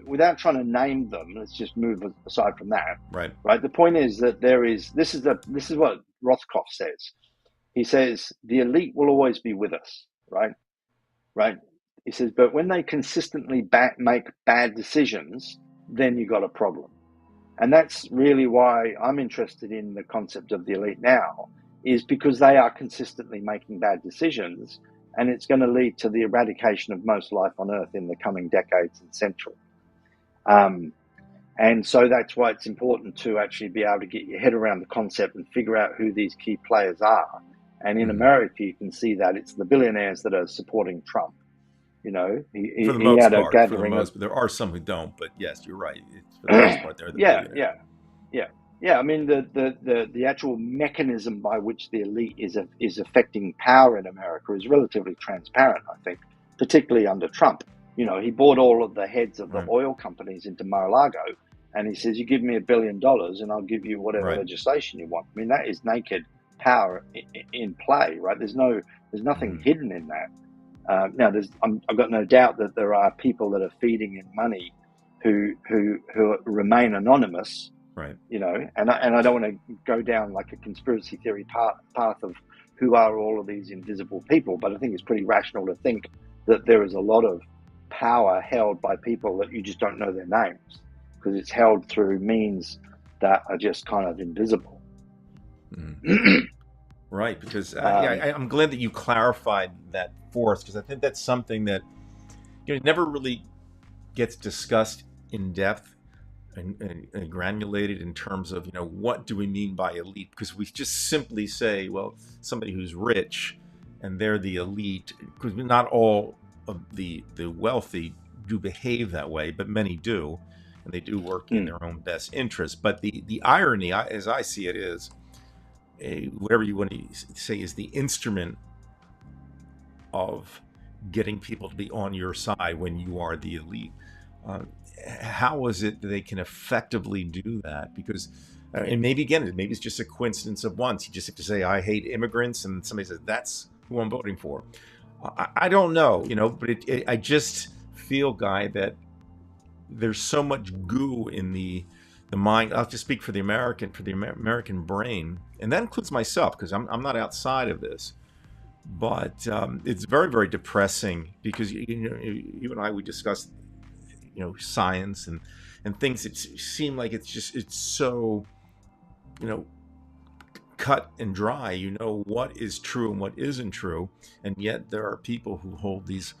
without trying to name them, let's just move aside from that. Right. Right. The point is that this is what Rothkopf says. He says the elite will always be with us. Right. Right. He says, but when they consistently make bad decisions, then you got a problem. And that's really why I'm interested in the concept of the elite now, is because they are consistently making bad decisions, and it's going to lead to the eradication of most life on Earth in the coming decades and century. And so that's why it's important to actually be able to get your head around the concept and figure out who these key players are. And in America, you can see that it's the billionaires that are supporting Trump. You know, For the he most had a part, gathering there are some who don't, but yes, you're right. For the most part, they're the billionaires. Yeah. I mean, the actual mechanism by which the elite is affecting power in America is relatively transparent, I think, particularly under Trump. You know, he bought all of the heads of the oil companies into Mar-a-Lago, and he says, "You give me $1 billion, and I'll give you whatever legislation you want." I mean, that is naked power in play, right? There's nothing hidden in that. Now, I've got no doubt that there are people that are feeding in money who remain anonymous. Right. You know, and I don't want to go down like a conspiracy theory path of who are all of these invisible people, but I think it's pretty rational to think that there is a lot of power held by people that you just don't know their names, because it's held through means that are just kind of invisible. Right, because I'm glad that you clarified that for us, because I think that's something that never really gets discussed in depth and granulated in terms of what do we mean by elite, because we just simply say, well, somebody who's rich and they're the elite, because not all of the wealthy do behave that way, but many do, and they do work in their own best interest. But the irony, as I see it, is whatever you want to say is the instrument of getting people to be on your side when you are the elite. How is it that they can effectively do that? Because, and maybe it's just a coincidence of once. You just have to say, I hate immigrants, and somebody says, that's who I'm voting for. I don't know, but I just feel, Guy, that there's so much goo in the mind. I'll just speak for the American brain, and that includes myself, because I'm not outside of this. But it's very, very depressing, because you and I, we discussed science and things that seem like it's so cut and dry. What is true and what isn't true, and yet there are people who hold these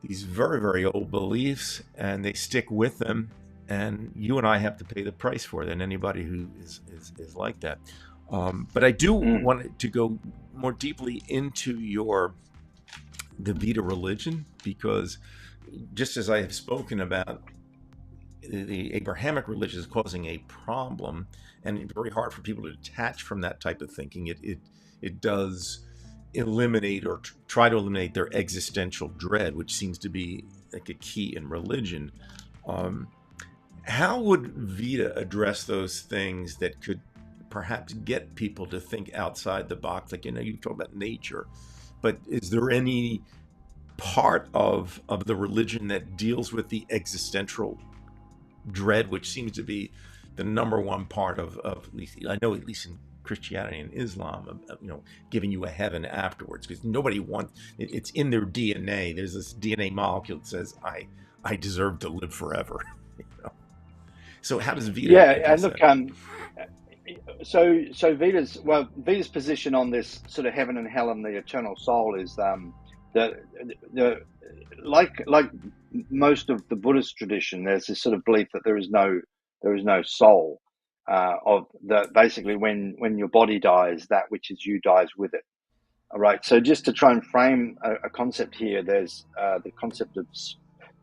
very, very old beliefs, and they stick with them, and you and I have to pay the price for it, and anybody who is like that. But I do want to go more deeply into the Vita religion, because just as I have spoken about the Abrahamic religion is causing a problem, and it's very hard for people to detach from that type of thinking. It does eliminate or try to eliminate their existential dread, which seems to be like a key in religion. How would Vita address those things that could perhaps get people to think outside the box? Like, you talk about nature, but is there any part of the religion that deals with the existential dread, which seems to be the number one part of at least, I know, at least in Christianity and Islam, giving you a heaven afterwards, because nobody wants it's in their DNA. There's this DNA molecule that says I deserve to live forever. So how does Vita and look, so Vita's position on this sort of heaven and hell and the eternal soul is like most of the Buddhist tradition, there's this sort of belief that there is no soul, of that basically when your body dies, that which is you dies with it. All right. So just to try and frame a concept here, there's the concept of,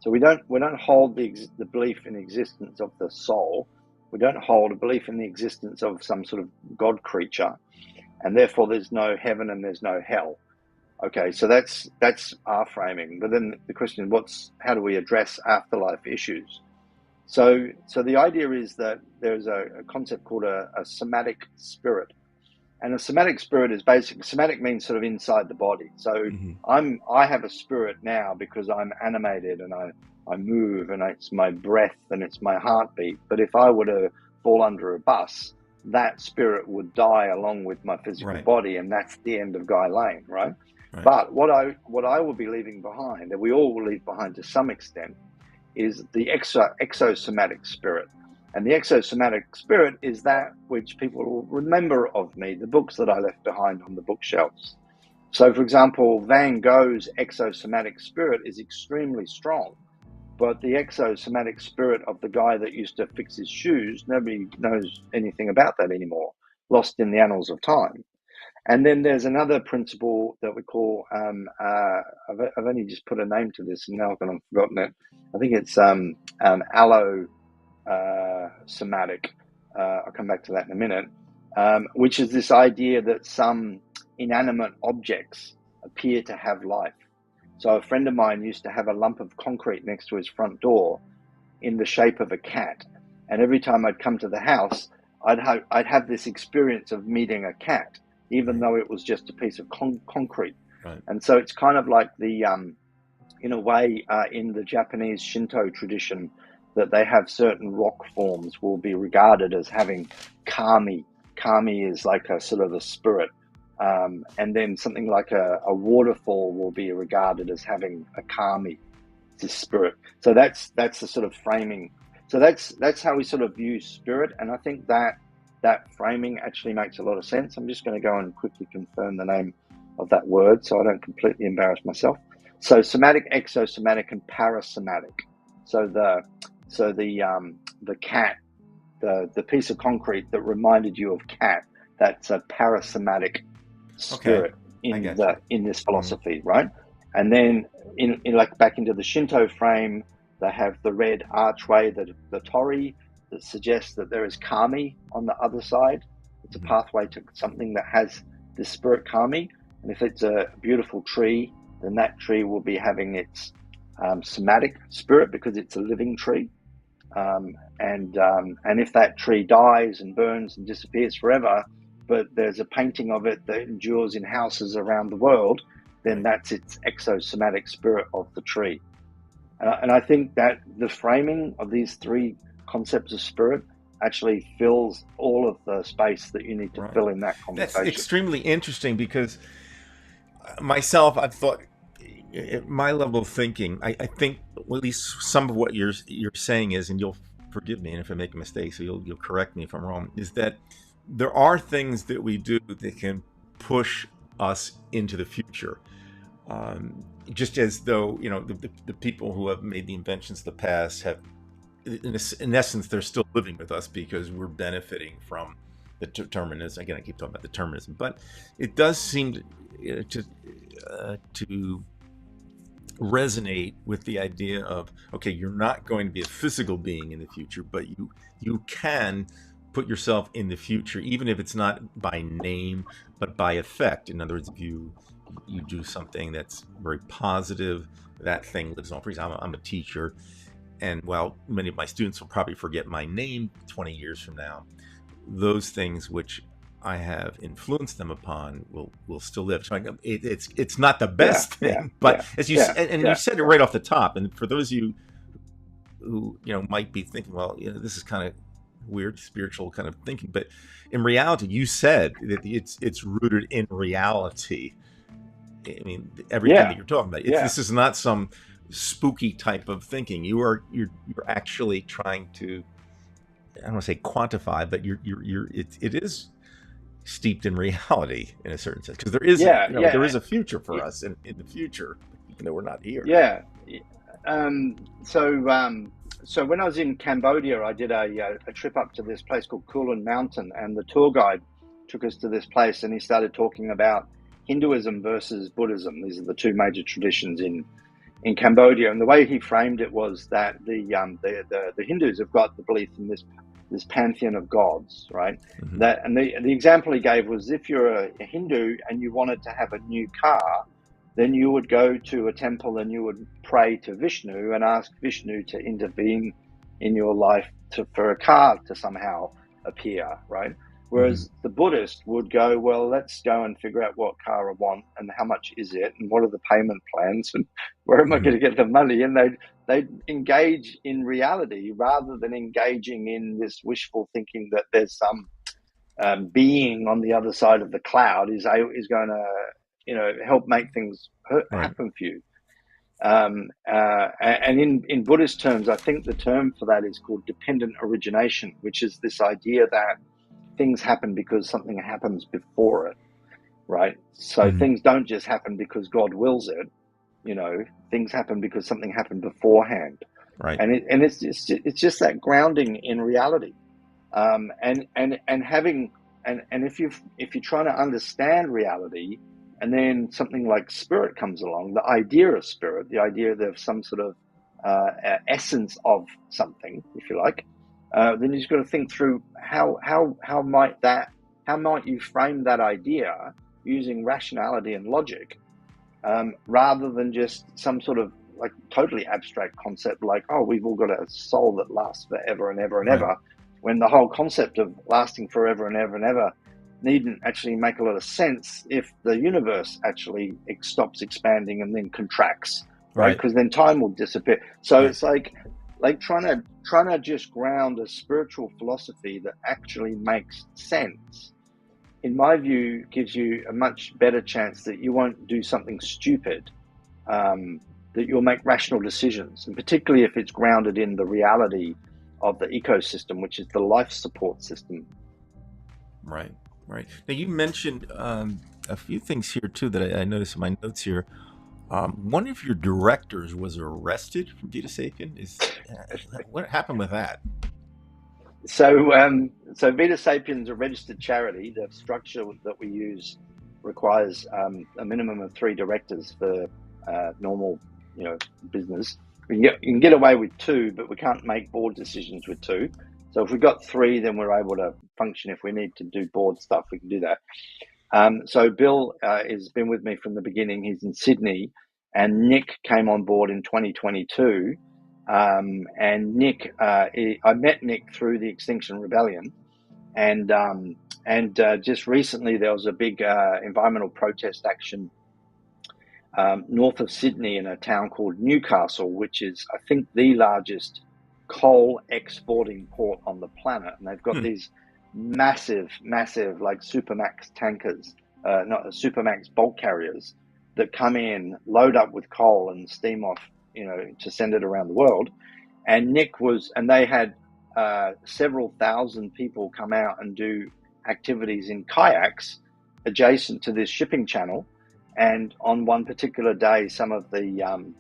so we don't hold the belief in existence of the soul. We don't hold a belief in the existence of some sort of God creature, and therefore there's no heaven and there's no hell. Okay, so that's our framing. But then the question is, how do we address afterlife issues? So the idea is that there's a concept called a somatic spirit. And a somatic spirit is basically, somatic means sort of inside the body. So I have a spirit now because I'm animated and I move, and it's my breath and it's my heartbeat. But if I were to fall under a bus, that spirit would die along with my physical body, and that's the end of Guy Lane, right? But what I will be leaving behind, and we all will leave behind to some extent, is the exosomatic spirit. And the exosomatic spirit is that which people will remember of me, the books that I left behind on the bookshelves. So, for example, Van Gogh's exosomatic spirit is extremely strong, but the exosomatic spirit of the guy that used to fix his shoes, nobody knows anything about that anymore, lost in the annals of time. And then there's another principle that we call, I've only just put a name to this and now I've forgotten it. I think it's allosomatic. I'll come back to that in a minute, which is this idea that some inanimate objects appear to have life. So a friend of mine used to have a lump of concrete next to his front door in the shape of a cat. And every time I'd come to the house, I'd have this experience of meeting a cat, even though it was just a piece of concrete. Right. And so it's kind of like the, in a way, in the Japanese Shinto tradition, that they have certain rock forms will be regarded as having kami. Kami is like a sort of a spirit. And then something like a waterfall will be regarded as having a kami, the spirit. So that's the sort of framing. So that's how we sort of view spirit. And I think that framing actually makes a lot of sense. I'm just going to go and quickly confirm the name of that word so I don't completely embarrass myself. So somatic, exosomatic, and parasomatic. So the cat, the piece of concrete that reminded you of cat, that's a parasomatic spirit in this philosophy, right? And then in like back into the Shinto frame, they have the red archway, the torii, that suggests that there is kami on the other side. It's a pathway to something that has this spirit kami. And if it's a beautiful tree, then that tree will be having its somatic spirit because it's a living tree. And if that tree dies and burns and disappears forever, but there's a painting of it that endures in houses around the world, then that's its exosomatic spirit of the tree. And I think that the framing of these three concepts of spirit actually fills all of the space that you need to fill in that conversation. That's extremely interesting because myself, I've thought, at my level of thinking, I think at least some of what you're saying is, and you'll forgive me if I make a mistake, so you'll correct me if I'm wrong, is that there are things that we do that can push us into the future. Just as though, the people who have made the inventions of the past have, in essence, they're still living with us because we're benefiting from the determinism. Again, I keep talking about determinism, but it does seem to resonate with the idea of, okay, you're not going to be a physical being in the future, but you can put yourself in the future, even if it's not by name, but by effect. In other words, if you do something that's very positive, that thing lives on. For example, I'm a teacher, and while many of my students will probably forget my name 20 years from now, those things which I have influenced them upon will still live. So it's not the best thing, but as you said, and you said it right off the top. And for those of you who might be thinking, well, this is kind of weird spiritual kind of thinking, but in reality, you said that it's rooted in reality. I mean, everything that you're talking about. This is not some spooky type of thinking. You're actually trying to, I don't want to say quantify, but it is steeped in reality in a certain sense, because there is there is a future for us in the future, even though we're not here. So when I was in Cambodia, I did a trip up to this place called Kulin Mountain, and the tour guide took us to this place, and he started talking about Hinduism versus Buddhism. These are the two major traditions in Cambodia, and the way he framed it was that the Hindus have got the belief in this pantheon of gods, right? Mm-hmm. That, and the example he gave was, if you're a Hindu and you wanted to have a new car, then you would go to a temple and you would pray to Vishnu and ask Vishnu to intervene in your life for a car to somehow appear, right? Whereas the Buddhist would go, well, let's go and figure out what car I want and how much is it and what are the payment plans and where am I going to get the money? And they'd engage in reality rather than engaging in this wishful thinking that there's some being on the other side of the cloud is going to, help make things happen for you. And in Buddhist terms, I think the term for that is called dependent origination, which is this idea that things happen because something happens before it, right? So things don't just happen because God wills it, things happen because something happened beforehand, Right. And it's just that grounding in reality, and having and if you're trying to understand reality, and then something like spirit comes along, the idea of spirit, the idea of some sort of essence of something, if you like, then you've got to think through how might you frame that idea using rationality and logic, rather than just some sort of like totally abstract concept like, oh, we've all got a soul that lasts forever and ever and ever, when the whole concept of lasting forever and ever and ever needn't actually make a lot of sense if the universe actually stops expanding and then contracts, right? Because then time will disappear. So it's like trying to just ground a spiritual philosophy that actually makes sense, in my view, gives you a much better chance that you won't do something stupid, that you'll make rational decisions, and particularly if it's grounded in the reality of the ecosystem, which is the life support system. Right. Now, you mentioned a few things here, too, that I noticed in my notes here. One of your directors was arrested from Vita Sapien. What happened with that? So Vita Sapien is a registered charity. The structure that we use requires a minimum of 3 directors for normal, business. You can get away with 2, but we can't make board decisions with 2. So if we've got 3, then we're able to function. If we need to do board stuff, we can do that. So Bill has been with me from the beginning. He's in Sydney, and Nick came on board in 2022. And Nick, I met Nick through the Extinction Rebellion, and just recently there was a big environmental protest action north of Sydney in a town called Newcastle, which is, I think, the largest coal exporting port on the planet, and they've got these massive like Supermax tankers, not Supermax bulk carriers, that come in, load up with coal and steam off, to send it around the world. And they had several thousand people come out and do activities in kayaks adjacent to this shipping channel. And on one particular day, some of the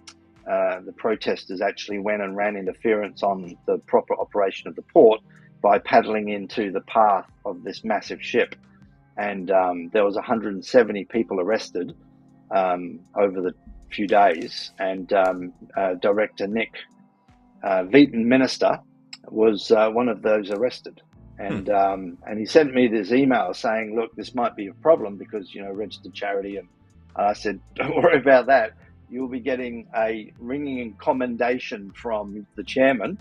protesters actually went and ran interference on the proper operation of the port by paddling into the path of this massive ship. And there was 170 people arrested over the few days. And director Nick Veton Minister was one of those arrested. And he sent me this email saying, look, this might be a problem because, registered charity. And I said, don't worry about that. You'll be getting a ringing commendation from the chairman,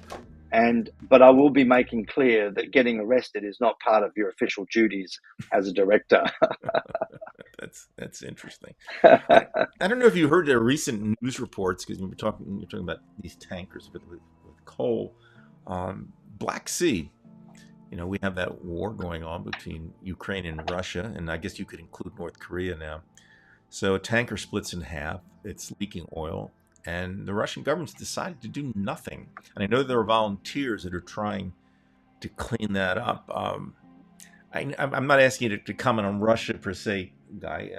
but I will be making clear that getting arrested is not part of your official duties as a director. That's interesting. I don't know if you heard the recent news reports, because you're talking about these tankers with coal. Black Sea, we have that war going on between Ukraine and Russia, and I guess you could include North Korea now. So a tanker splits in half, it's leaking oil, and the Russian government's decided to do nothing. And I know there are volunteers that are trying to clean that up. I'm not asking you to comment on Russia per se, Guy.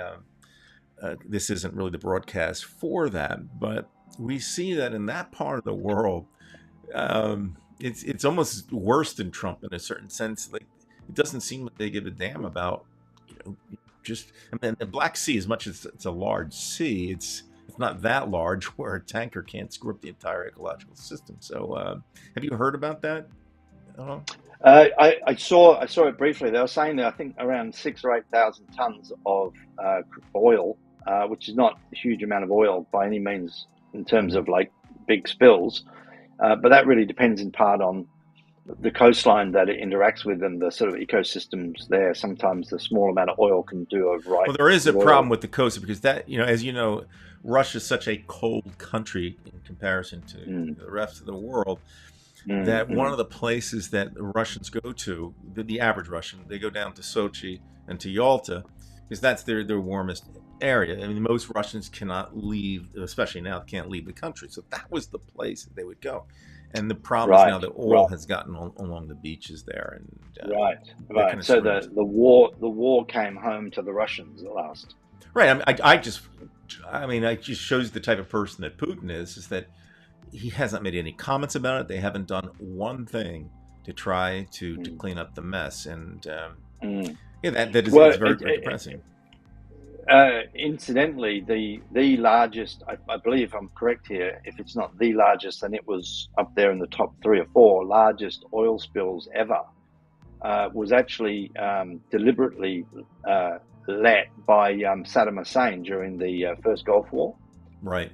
This isn't really the broadcast for that, but we see that in that part of the world, it's almost worse than Trump in a certain sense. Like, it doesn't seem like they give a damn about, the Black Sea, as much as it's a large sea, it's not that large where a tanker can't screw up the entire ecological system. So, have you heard about that? I saw it briefly. They were saying that I think around 6,000 or 8,000 tons of oil, which is not a huge amount of oil by any means in terms of like big spills, but that really depends in part on the coastline that it interacts with and the sort of ecosystems there. Sometimes the small amount of oil can do a right. Well, there is a royal. problem with the coast because that, as you know, Russia is such a cold country in comparison to the rest of the world that one of the places that the Russians go to, the average Russian, they go down to Sochi and to Yalta because that's their warmest area. I mean, most Russians cannot leave, especially now, can't leave the country. So that was the place that they would go. And the problem is now that oil has gotten along the beaches there, and right. So the war came home to the Russians at last. Right. I mean, it just shows the type of person that Putin is that he hasn't made any comments about it. They haven't done one thing to try to clean up the mess, and that is very, very depressing. Incidentally, the largest, I believe I'm correct here, if it's not the largest, then it was up there in the top 3 or 4 largest oil spills ever, was actually deliberately let by Saddam Hussein during the First Gulf War. Right.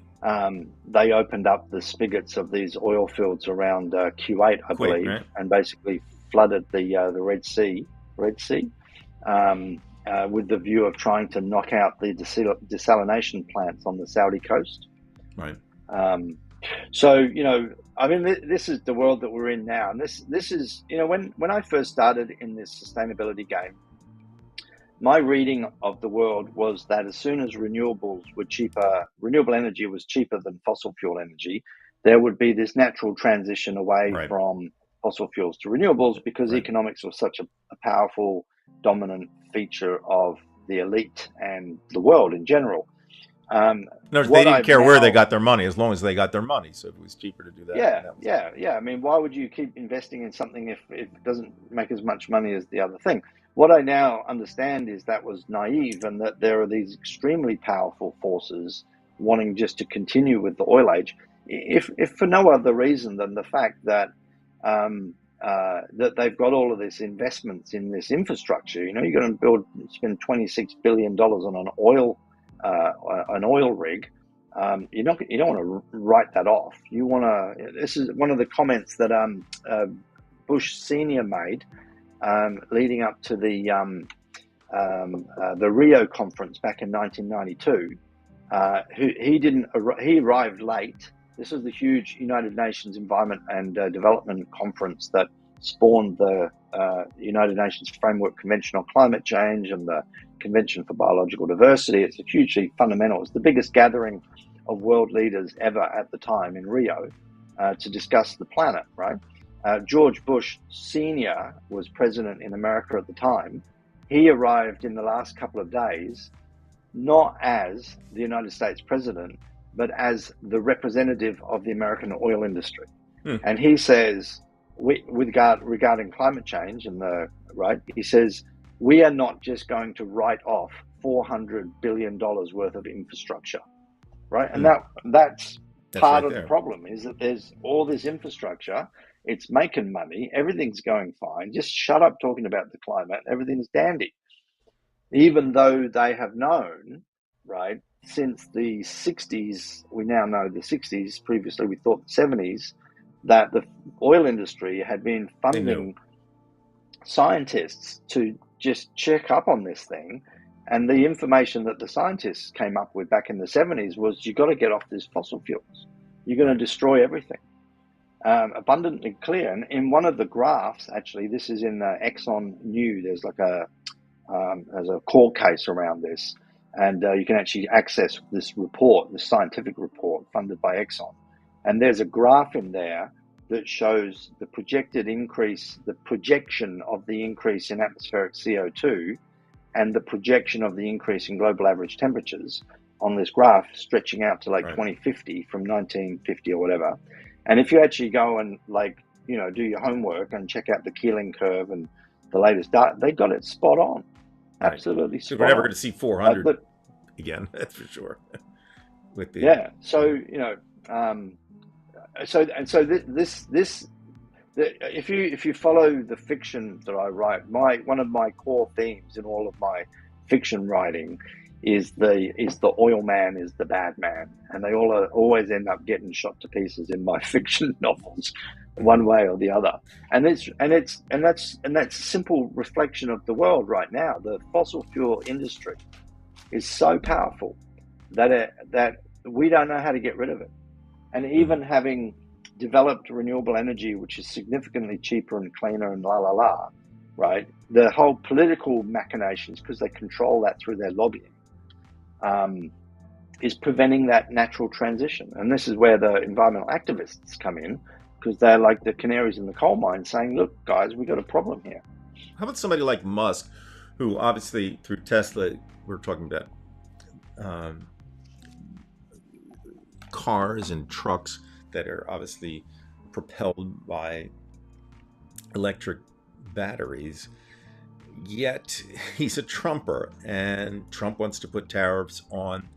They opened up the spigots of these oil fields around Kuwait, I believe, right, and basically flooded the Red Sea. With the view of trying to knock out the desalination plants on the Saudi coast. Right. So, I mean, this is the world that we're in now. And this is, when I first started in this sustainability game, my reading of the world was that as soon as renewables were cheaper, renewable energy was cheaper than fossil fuel energy, there would be this natural transition away from fossil fuels to renewables because economics was such a powerful, dominant feature of the elite and the world in general. They didn't care where they got their money as long as they got their money. So it was cheaper to do that. Yeah. I mean, why would you keep investing in something if it doesn't make as much money as the other thing? What I now understand is that was naive, and that there are these extremely powerful forces wanting just to continue with the oil age, if for no other reason than the fact that that they've got all of this investments in this infrastructure. You're going to spend $26 billion on an oil rig. You don't want to write that off. You want to. This is one of the comments that Bush Senior made leading up to the Rio conference back in 1992. He arrived late. This was the huge United Nations Environment and Development Conference that spawned the United Nations Framework Convention on Climate Change and the Convention for Biological Diversity. It's a hugely fundamental. It's the biggest gathering of world leaders ever at the time in Rio to discuss the planet, right? George Bush Senior was president in America at the time. He arrived in the last couple of days, not as the United States president, but as the representative of the American oil industry. And he says, regarding climate change he says, we are not just going to write off $400 billion worth of infrastructure, right? And that's part of the problem, is that there's all this infrastructure, it's making money, everything's going fine, just shut up talking about the climate, everything's dandy. Even though they have known, right, since the 60s, we now know the 60s, previously we thought the 70s, that the oil industry had been funding scientists to just check up on this thing. And the information that the scientists came up with back in the 70s was, you got to get off these fossil fuels. You're going to destroy everything. Abundantly clear. And in one of the graphs, actually, this is in Exxon New, there's like there's a court case around this. And you can actually access this report, this scientific report funded by Exxon. And there's a graph in there that shows the projected increase, the projection of the increase in atmospheric CO2 and the projection of the increase in global average temperatures on this graph stretching out to 2050 from 1950 or whatever. And if you actually go and do your homework and check out the Keeling curve and the latest data, they got it spot on. Absolutely spot on. So we're never going to see 400 again, that's for sure. If you follow the fiction that I write, one of my core themes in all of my fiction writing is the oil man is the bad man, and they always end up getting shot to pieces in my fiction novels, one way or the other. And that's a simple reflection of the world right now. The fossil fuel industry is so powerful that we don't know how to get rid of it. And even having developed renewable energy, which is significantly cheaper and cleaner and right? The whole political machinations, because they control that through their lobbying, is preventing that natural transition. And this is where the environmental activists come in, because they're like the canaries in the coal mine saying, look, guys, we've got a problem here. How about somebody like Musk, who obviously through Tesla, we're talking about cars and trucks that are obviously propelled by electric batteries, yet he's a Trumper, and Trump wants to put tariffs on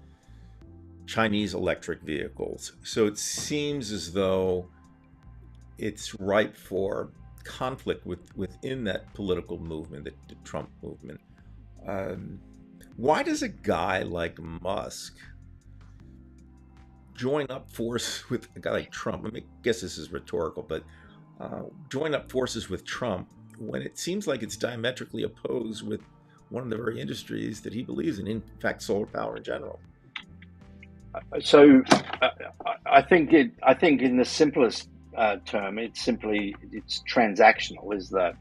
Chinese electric vehicles. So it seems as though it's ripe for conflict within that political movement, the Trump movement. Why does a guy like Musk join up force with a guy like Trump? I guess this is rhetorical, but join up forces with Trump when it seems like it's diametrically opposed with one of the very industries that he believes in fact, solar power in general. So I think in the simplest term, it's transactional. Is that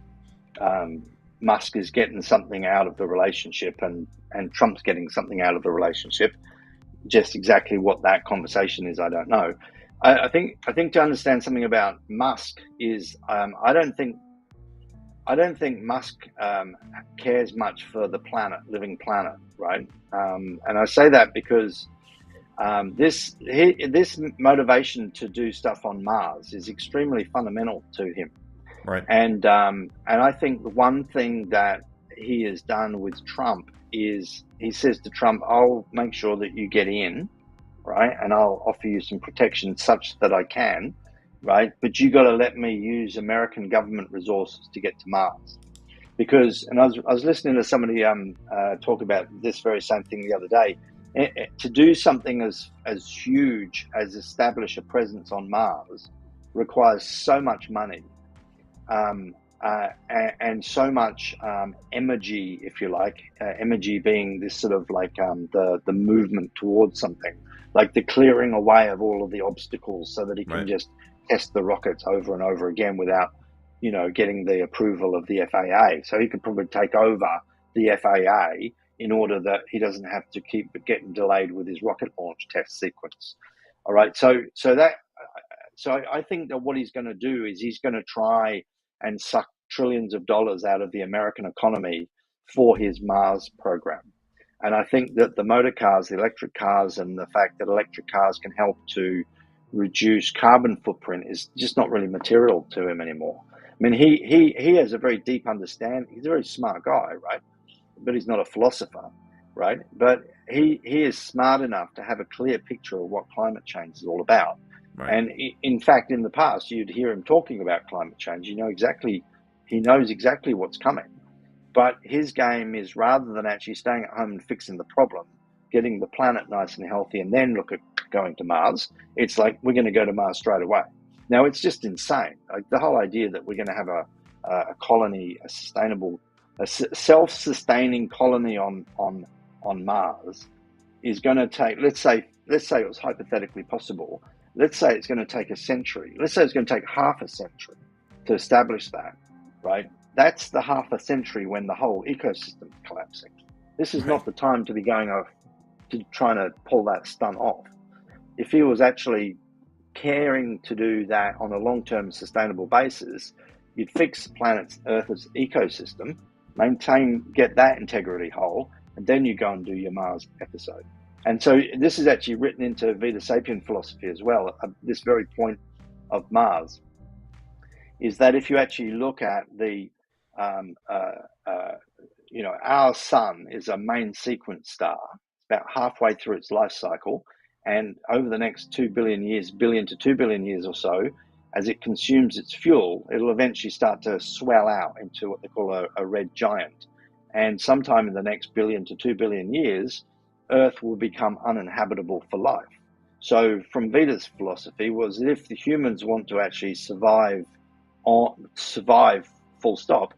Musk is getting something out of the relationship, and Trump's getting something out of the relationship. Just exactly what that conversation is, I don't know. I think to understand something about Musk is I don't think Musk cares much for the living planet, right? And I say that because this motivation to do stuff on Mars is extremely fundamental to him, right? And I think the one thing that he has done with Trump is he says to Trump, "I'll make sure that you get in, right? And I'll offer you some protection such that I can, right? But you got to let me use American government resources to get to Mars." Because, and I was listening to somebody talk about this very same thing the other day. To do something as huge as establish a presence on Mars requires so much money and so much energy, if you like. Energy being this sort of like the movement towards something, like the clearing away of all of the obstacles so that he can just test the rockets over and over again without, getting the approval of the FAA. So he could probably take over the FAA in order that he doesn't have to keep getting delayed with his rocket launch test sequence. All right. So I think that what he's going to do is he's going to try and suck trillions of dollars out of the American economy for his Mars program. And I think that the motor cars, the electric cars, and the fact that electric cars can help to reduce carbon footprint is just not really material to him anymore. I mean, he has a very deep understanding. He's a very smart guy, right? But he's not a philosopher, right? But he is smart enough to have a clear picture of what climate change is all about. Right. And in fact, in the past, you'd hear him talking about climate change. He knows exactly what's coming. But his game is, rather than actually staying at home and fixing the problem, getting the planet nice and healthy, and then look at going to Mars, it's like, we're going to go to Mars straight away. Now, it's just insane. Like, the whole idea that we're going to have a colony, a self-sustaining colony on Mars is going to take, let's say it was hypothetically possible. Let's say it's going to take a century. Let's say it's going to take half a century to establish that, right? That's the half a century when the whole ecosystem is collapsing. This is not the time to be going off to trying to pull that stunt off. If he was actually caring to do that on a long-term sustainable basis, you'd fix planet Earth's ecosystem, get that integrity whole, and then you go and do your Mars episode. And so this is actually written into Vita Sapien philosophy as well. This very point of Mars is that if you actually look at the, our sun is a main sequence star. It's about halfway through its life cycle. And over the next 2 billion years, billion to 2 billion years or so, as it consumes its fuel, it'll eventually start to swell out into what they call a red giant. And sometime in the next billion to 2 billion years, Earth will become uninhabitable for life. So from Vita's philosophy was that if the humans want to actually survive full stop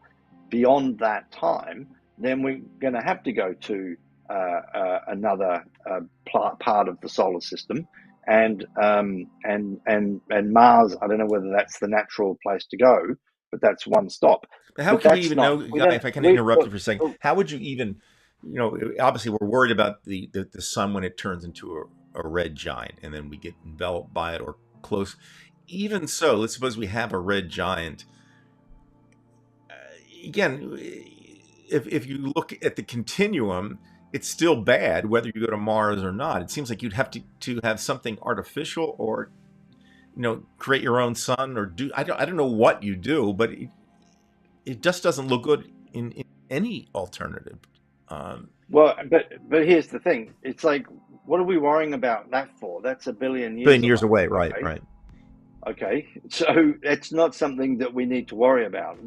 beyond that time, then we're going to have to go to another part of the solar system, and Mars. I don't know whether that's the natural place to go, but that's one stop. How But could we that's even not. know, We Guy, don't. if I can We interrupt you for a second, how would you even, obviously we're worried about the sun when it turns into a red giant and then we get enveloped by it or close. Even so, let's suppose we have a red giant. Again, if you look at the continuum, it's still bad whether you go to Mars or not. It seems like you'd have to have something artificial or create your own sun or do I don't know what you do, but it just doesn't look good in any alternative. Well, but here's the thing. It's like, what are we worrying about that for? That's a billion Billion years years away, away. right. Okay, so it's not something that we need to worry about.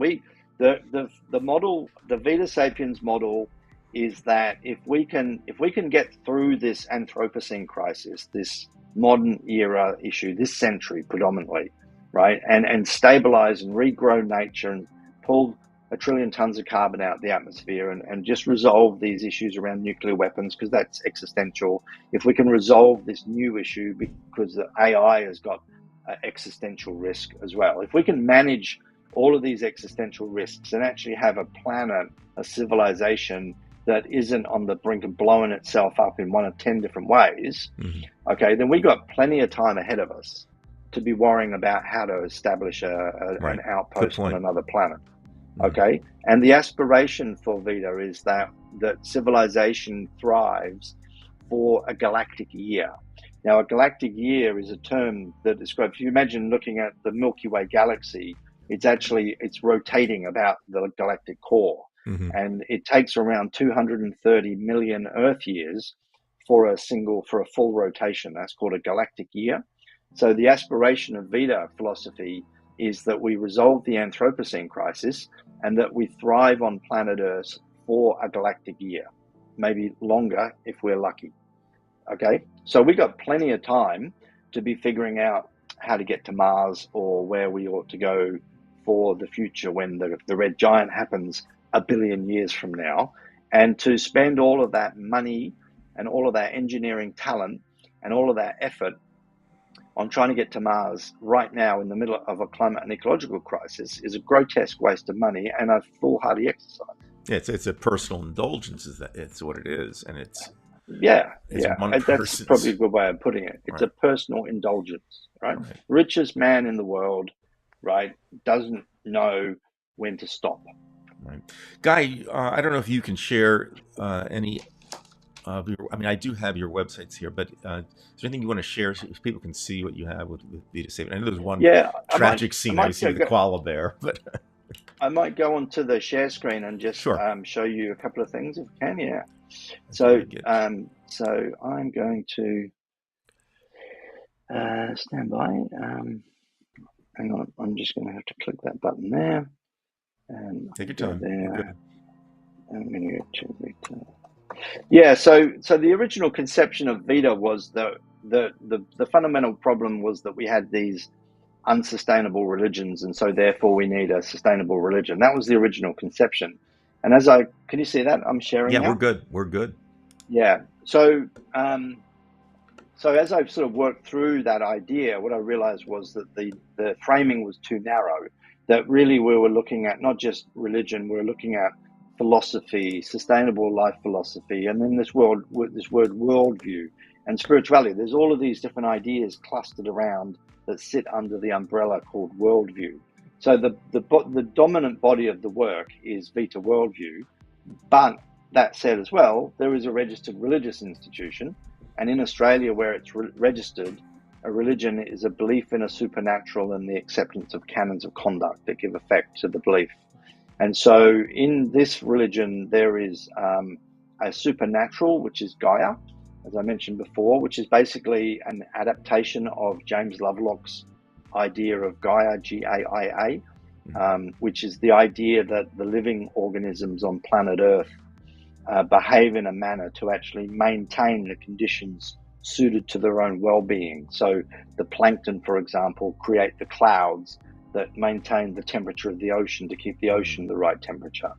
The model, the Vita Sapiens model, is that if we can get through this Anthropocene crisis, this modern era issue, this century predominantly, right, and stabilize and regrow nature and pull 1 trillion tons of carbon out of the atmosphere and just resolve these issues around nuclear weapons, because that's existential. If we can resolve this new issue, because the AI has got existential risk as well. If we can manage all of these existential risks and actually have a planet, a civilization that isn't on the brink of blowing itself up in one of 10 different ways, okay, then we've got plenty of time ahead of us to be worrying about how to establish an outpost on another planet. Okay, and the aspiration for Vita is that civilization thrives for a galactic year. Now, a galactic year is a term that describes, if you imagine looking at the Milky Way galaxy, it's rotating about the galactic core. And it takes around 230 million Earth years for a full rotation. That's called a galactic year. So the aspiration of Vita philosophy is that we resolve the Anthropocene crisis and that we thrive on planet Earth for a galactic year, maybe longer if we're lucky. Okay, so we got plenty of time to be figuring out how to get to Mars or where we ought to go for the future when the red giant happens 1 billion years from now, and to spend all of that money and all of that engineering talent and all of that effort on trying to get to Mars right now in the middle of a climate and ecological crisis is a grotesque waste of money and a foolhardy exercise. Yeah, it's a personal indulgence. It's what it is, and it's that's probably a good way of putting it. It's a personal indulgence, right? Richest man in the world, right, doesn't know when to stop. Right, Guy. I don't know if you can share any. I do have your websites here, but is there anything you want to share so people can see what you have with Vita Sapiens? I know there's one tragic scene I see with the koala bear, but I might go onto the share screen and just show you a couple of things if I can. Yeah. So I'm going to stand by. Hang on, I'm just going to have to click that button there. And take your time. There. I'm going to go to Vita. Yeah. So the original conception of Vita was the fundamental problem was that we had these unsustainable religions, and so therefore we need a sustainable religion. That was the original conception. And can you see that I'm sharing? Yeah, now? We're good. Yeah. So as I've sort of worked through that idea, what I realized was that the framing was too narrow, that really we were looking at not just religion, we were looking at philosophy, sustainable life philosophy, and then this word worldview and spirituality. There's all of these different ideas clustered around that sit under the umbrella called worldview. So the dominant body of the work is Vita Worldview, but that said as well, there is a registered religious institution, and in Australia where it's registered, a religion is a belief in a supernatural and the acceptance of canons of conduct that give effect to the belief. And so in this religion, there is a supernatural, which is Gaia, as I mentioned before, which is basically an adaptation of James Lovelock's idea of Gaia, G-A-I-A, which is the idea that the living organisms on planet Earth behave in a manner to actually maintain the conditions suited to their own well-being. So the plankton, for example, create the clouds that maintain the temperature of the ocean to keep the ocean the right temperature.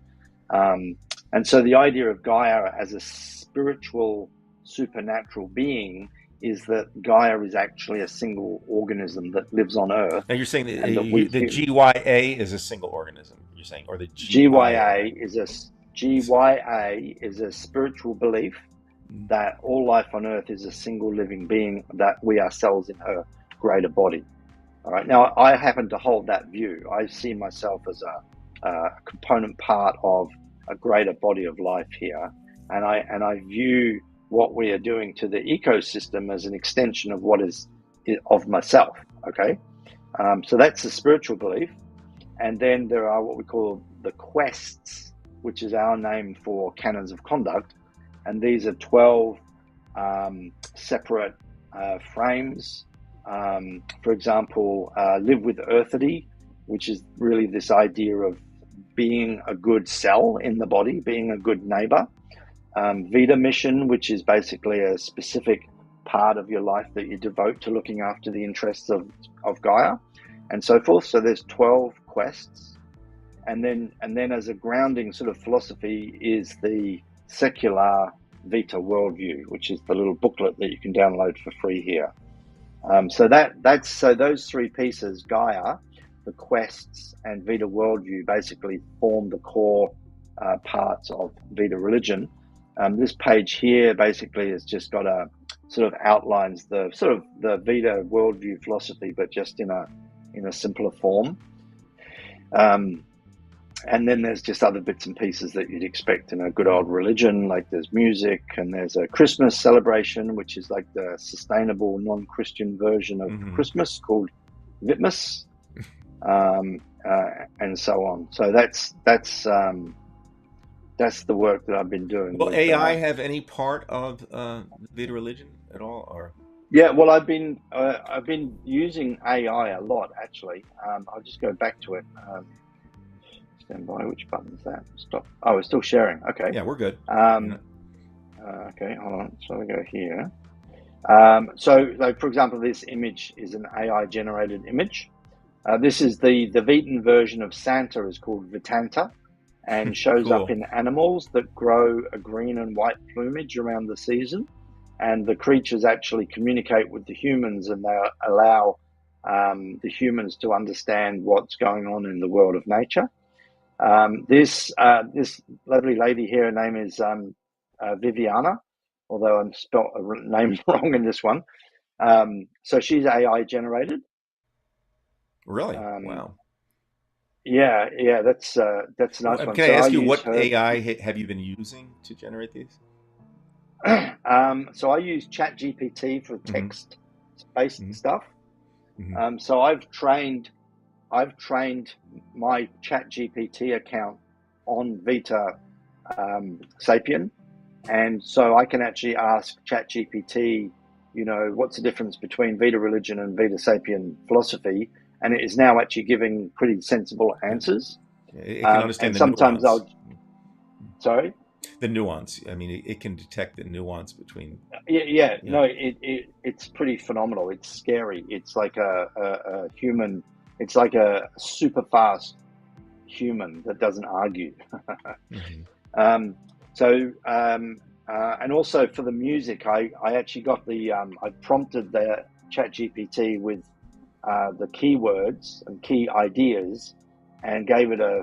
And so the idea of Gaia as a spiritual, supernatural being is that Gaia is actually a single organism that lives on Earth. Now you're saying that, and that we the GYA is a single organism. You're saying, or the GYA is a spiritual belief that all life on Earth is a single living being, that we ourselves in her greater body. All right. Now, I happen to hold that view. I see myself as a component part of a greater body of life here, and I view what we are doing to the ecosystem as an extension of what is of myself. Okay, so that's the spiritual belief, and then there are what we call the quests, which is our name for canons of conduct, and these are 12 separate frames. For example, live with earthity, which is really this idea of being a good cell in the body, being a good neighbor. Vita mission, which is basically a specific part of your life that you devote to looking after the interests of Gaia, and so forth. So there's 12 quests, and then as a grounding sort of philosophy is the secular Vita worldview, which is the little booklet that you can download for free here. So those three pieces, Gaia, the quests, and Vita worldview, basically form the core parts of Vita religion. This page here basically has just got a sort of outlines the Vita worldview philosophy, but just in a simpler form. And then there's just other bits and pieces that you'd expect in a good old religion, like there's music, and there's a Christmas celebration, which is like the sustainable non-Christian version of Christmas called Vitmas, and so on. So that's the work that I've been doing. Will AI have any part of Vita religion at all, or? Yeah, well, I've been using AI a lot, actually. I'll just go back to it. Stand by. Which button is that? Stop. Oh, we're still sharing. Okay. Yeah, we're good. Okay, hold on. So we go here. So, like, for example, this image is an AI generated image. This is the Vitan version of Santa, is called Vitanta, and shows Cool. up in animals that grow a green and white plumage around the season. And the creatures actually communicate with the humans, and they allow the humans to understand what's going on in the world of nature. This lovely lady here, her name is Viviana, although I'm spelled a name wrong in this one. So she's AI generated. Really? Wow. Yeah, that's a nice one. Can I ask you, what her... AI have you been using to generate these? So I use ChatGPT for text-based stuff. So I've trained my ChatGPT account on Vita Sapien, and so I can actually ask ChatGPT, what's the difference between Vita religion and Vita Sapien philosophy, and it is now actually giving pretty sensible answers. It can understand and the sometimes nuance. Sorry? The nuance. I mean, it can detect the nuance between. Yeah. No, it's pretty phenomenal. It's scary. It's like a human. It's like a super fast human that doesn't argue. And also for the music, I actually got I prompted the ChatGPT with the keywords and key ideas, and gave it a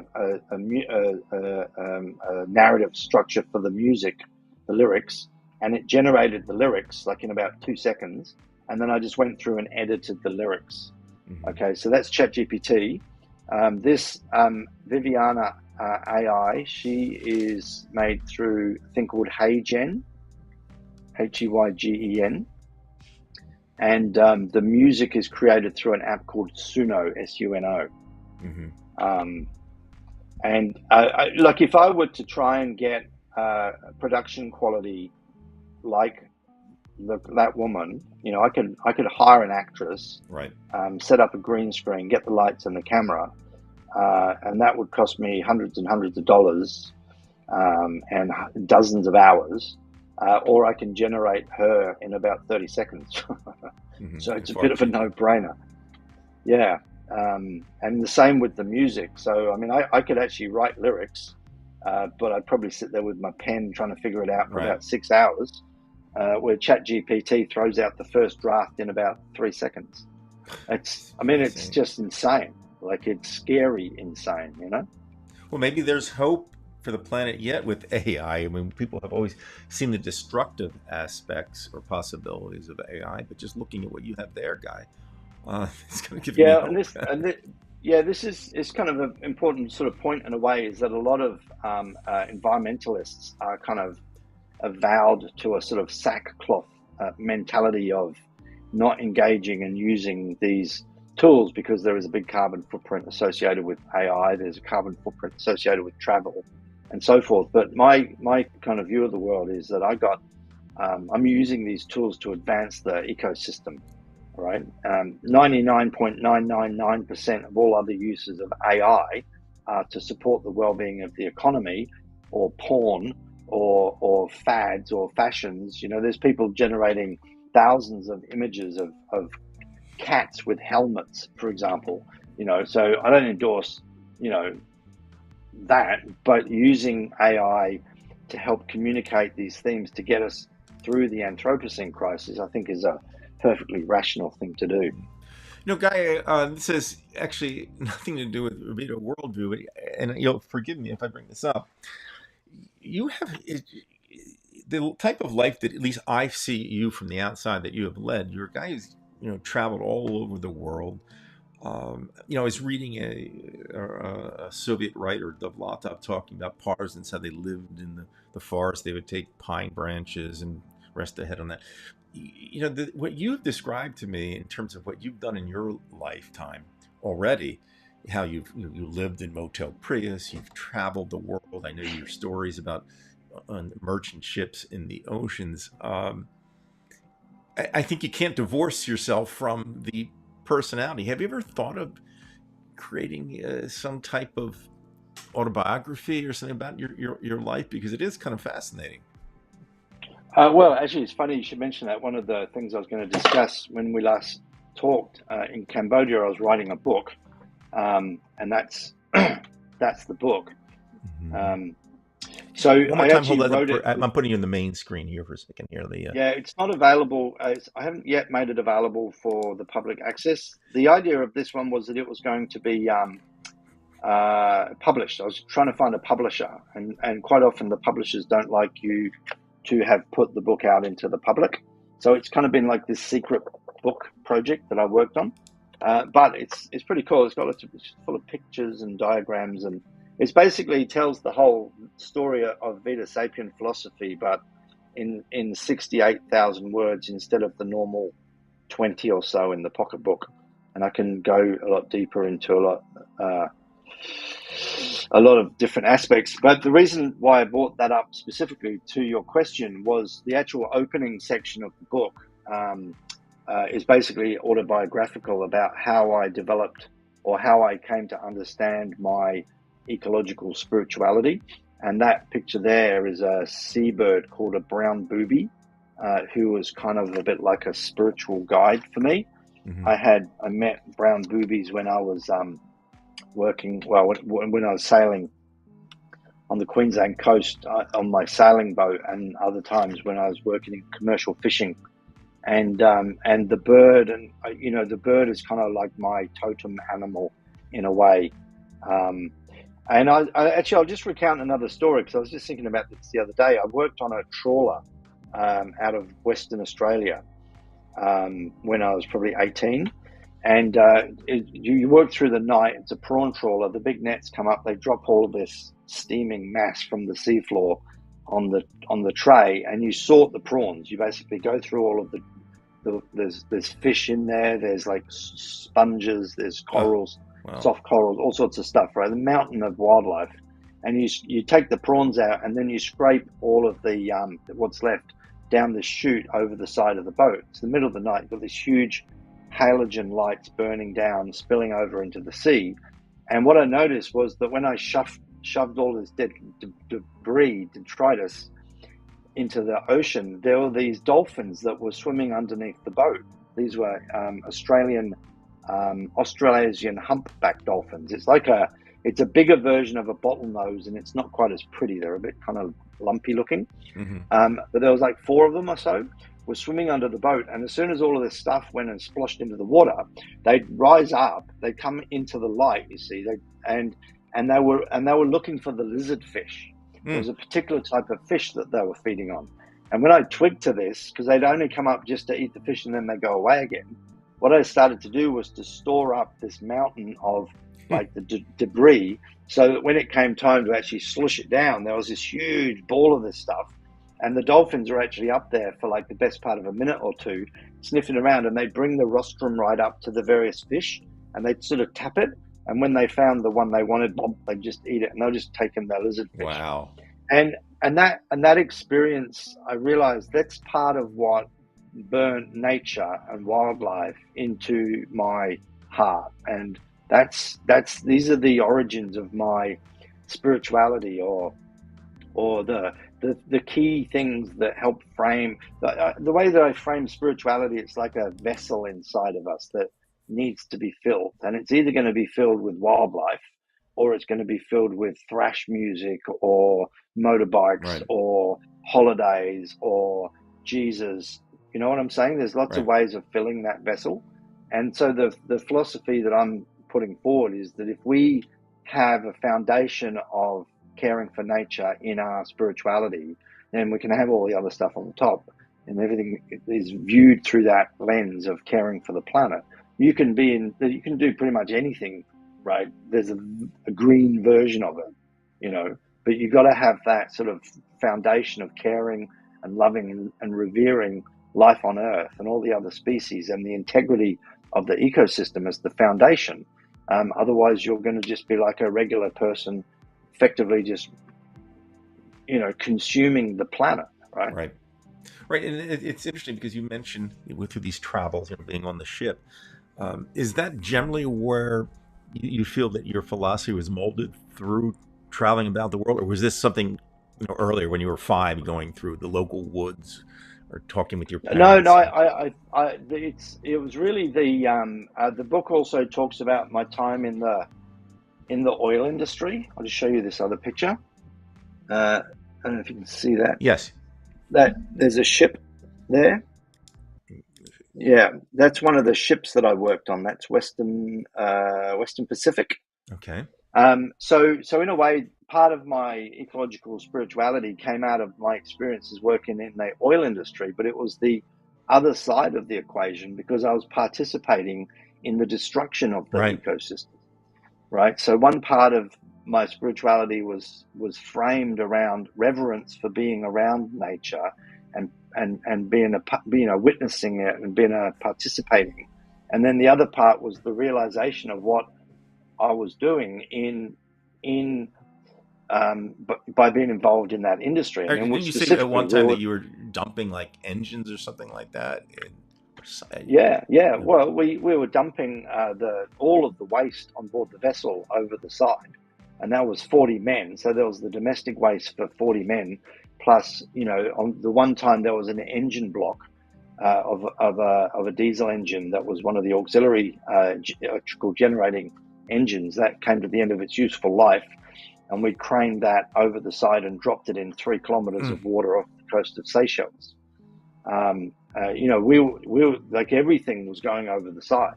narrative structure for the music, the lyrics, and it generated the lyrics like in about 2 seconds, and then I just went through and edited the lyrics. Okay, so that's ChatGPT. This Viviana AI, she is made through a thing called HeyGen, HEYGEN, and the music is created through an app called Suno, SUNO. And like if I were to try and get production quality like that woman, I could hire an actress, right? Set up a green screen, get the lights and the camera, and that would cost me hundreds and hundreds of dollars. and dozens of hours, or I can generate her in about 30 seconds. So it's a bit of a no-brainer. Yeah. And the same with the music. So, I mean, I could actually write lyrics, but I'd probably sit there with my pen trying to figure it out for about 6 hours, where ChatGPT throws out the first draft in about 3 seconds. It's just insane. Like, it's scary insane, you know? Well, maybe there's hope for the planet yet with AI. I mean, people have always seen the destructive aspects or possibilities of AI, but just looking at what you have there, Guy, it's going to give me hope. This is kind of an important sort of point in a way, is that a lot of environmentalists are kind of avowed to a sort of sackcloth mentality of not engaging and using these tools because there is a big carbon footprint associated with AI. There's a carbon footprint associated with travel and so forth. But my kind of view of the world is that I'm using these tools to advance the ecosystem, right? 99.999% of all other uses of AI are to support the well-being of the economy, or porn, or fads or fashions. You know, there's people generating thousands of images of cats with helmets, for example. You know, so I don't endorse, you know, that, but using AI to help communicate these themes to get us through the Anthropocene crisis, I think, is a perfectly rational thing to do. You know, Guy, this has actually nothing to do with Revita worldview, and you'll forgive me if I bring this up. You have the type of life that at least I see you from the outside that you have led. You're a guy who's, you know, traveled all over the world. You know, I was reading a Soviet writer, Dovlatov, talking about Parsons, how they lived in the forest. They would take pine branches and rest their head on that. You know, what you've described to me in terms of what you've done in your lifetime already, how you lived in Motel Prius, you've traveled the world. I know your stories about merchant ships in the oceans. I think you can't divorce yourself from the personality. Have you ever thought of creating some type of autobiography or something about your life? Because it is kind of fascinating. Well, actually, it's funny you should mention that. One of the things I was going to discuss when we last talked in Cambodia, I was writing a book, and that's the book. Mm-hmm. So one more I time, actually wrote it. I'm putting you in the main screen here for a second. Here, yeah, it's not available. I haven't yet made it available for the public access. The idea of this one was that it was going to be published. I was trying to find a publisher, and quite often the publishers don't like you to have put the book out into the public. So it's kind of been like this secret book project that I worked on. But it's pretty cool. It's full of pictures and diagrams, and it's basically tells the whole story of Vita Sapien philosophy, but in 68,000 words instead of the normal 20 or so in the pocketbook. And I can go a lot deeper into a lot of different aspects. But the reason why I brought that up specifically to your question was the actual opening section of the book is basically autobiographical about how I developed, or how I came to understand, my ecological spirituality. And that picture there is a seabird called a brown booby, who was kind of a bit like a spiritual guide for me. Mm-hmm. I met brown boobies when I was when I was sailing on the Queensland coast on my sailing boat, and other times when I was working in commercial fishing. And the bird, the bird is kind of like my totem animal in a way. And I'll just recount another story, because I was just thinking about this the other day. I worked on a trawler out of Western Australia when I was probably 18. And you work through the night. It's a prawn trawler. The big nets come up. They drop all of this steaming mass from the seafloor on the tray, and you sort the prawns. You basically go through all of there's fish in there. There's like sponges. There's corals, soft corals, all sorts of stuff. Right, the mountain of wildlife. And you take the prawns out, and then you scrape all of the what's left down the chute over the side of the boat. It's the middle of the night. You've got this huge halogen lights burning down, spilling over into the sea. And what I noticed was that when I shoved shoved all this debris, detritus, into the ocean, there were these dolphins that were swimming underneath the boat. These were Australasian humpback dolphins. It's a bigger version of a bottlenose, and it's not quite as pretty. They're a bit kind of lumpy looking. But there was like 4 of them or so were swimming under the boat, and as soon as all of this stuff went and splashed into the water, they'd rise up, they'd come into the light, you see, and they were looking for the lizard fish. There was a particular type of fish that they were feeding on. And when I twigged to this, because they'd only come up just to eat the fish and then they go away again, what I started to do was to store up this mountain of like the debris, so that when it came time to actually slush it down, there was this huge ball of this stuff. And the dolphins are actually up there for like the best part of a minute or two, sniffing around, and they'd bring the rostrum right up to the various fish, and they'd sort of tap it. And when they found the one they wanted, they'd just eat it, and they'll just take in their lizard fish. Wow. And that experience, I realized that's part of what burnt nature and wildlife into my heart. And these are the origins of my spirituality, or the key things that help frame the way that I frame spirituality. It's like a vessel inside of us that needs to be filled, and it's either going to be filled with wildlife, or it's going to be filled with thrash music, or motorbikes, Right. or holidays, or Jesus. You know what I'm saying? There's lots of ways of filling that vessel. And so the philosophy that I'm putting forward is that if we have a foundation of caring for nature in our spirituality, then we can have all the other stuff on the top, and everything is viewed through that lens of caring for the planet. You can do pretty much anything, right? There's a green version of it, you know, but you've got to have that sort of foundation of caring and loving and revering life on Earth and all the other species, and the integrity of the ecosystem as the foundation. Otherwise, you're going to just be like a regular person, effectively just, you know, consuming the planet, right? Right. And it's interesting because you mentioned through these travels, you know, being on the ship. Is that generally where you feel that your philosophy was molded through traveling about the world, or was this something, you know, earlier when you were 5, going through the local woods or talking with your parents? No. It was really the book also talks about my time in the oil industry. I'll just show you this other picture. I don't know if you can see that. Yes. That there's a ship there. Yeah, that's one of the ships that I worked on. That's Western Pacific. Okay. So in a way, part of my ecological spirituality came out of my experiences working in the oil industry, but it was the other side of the equation, because I was participating in the destruction of the ecosystem. Right. So one part of my spirituality was framed around reverence for being around nature, and being a witnessing it and being a participating, and then the other part was the realization of what I was doing by being involved in that industry. Didn't you say at one time that you were dumping like engines or something like that? Yeah. Well, we were dumping all of the waste on board the vessel over the side, and that was 40 men. So there was the domestic waste for 40 men, plus, you know, on the one time there was an engine block of a diesel engine that was one of the auxiliary electrical generating engines that came to the end of its useful life, and we craned that over the side and dropped it in 3 kilometers of water off the coast of Seychelles. You know, we were like, everything was going over the side.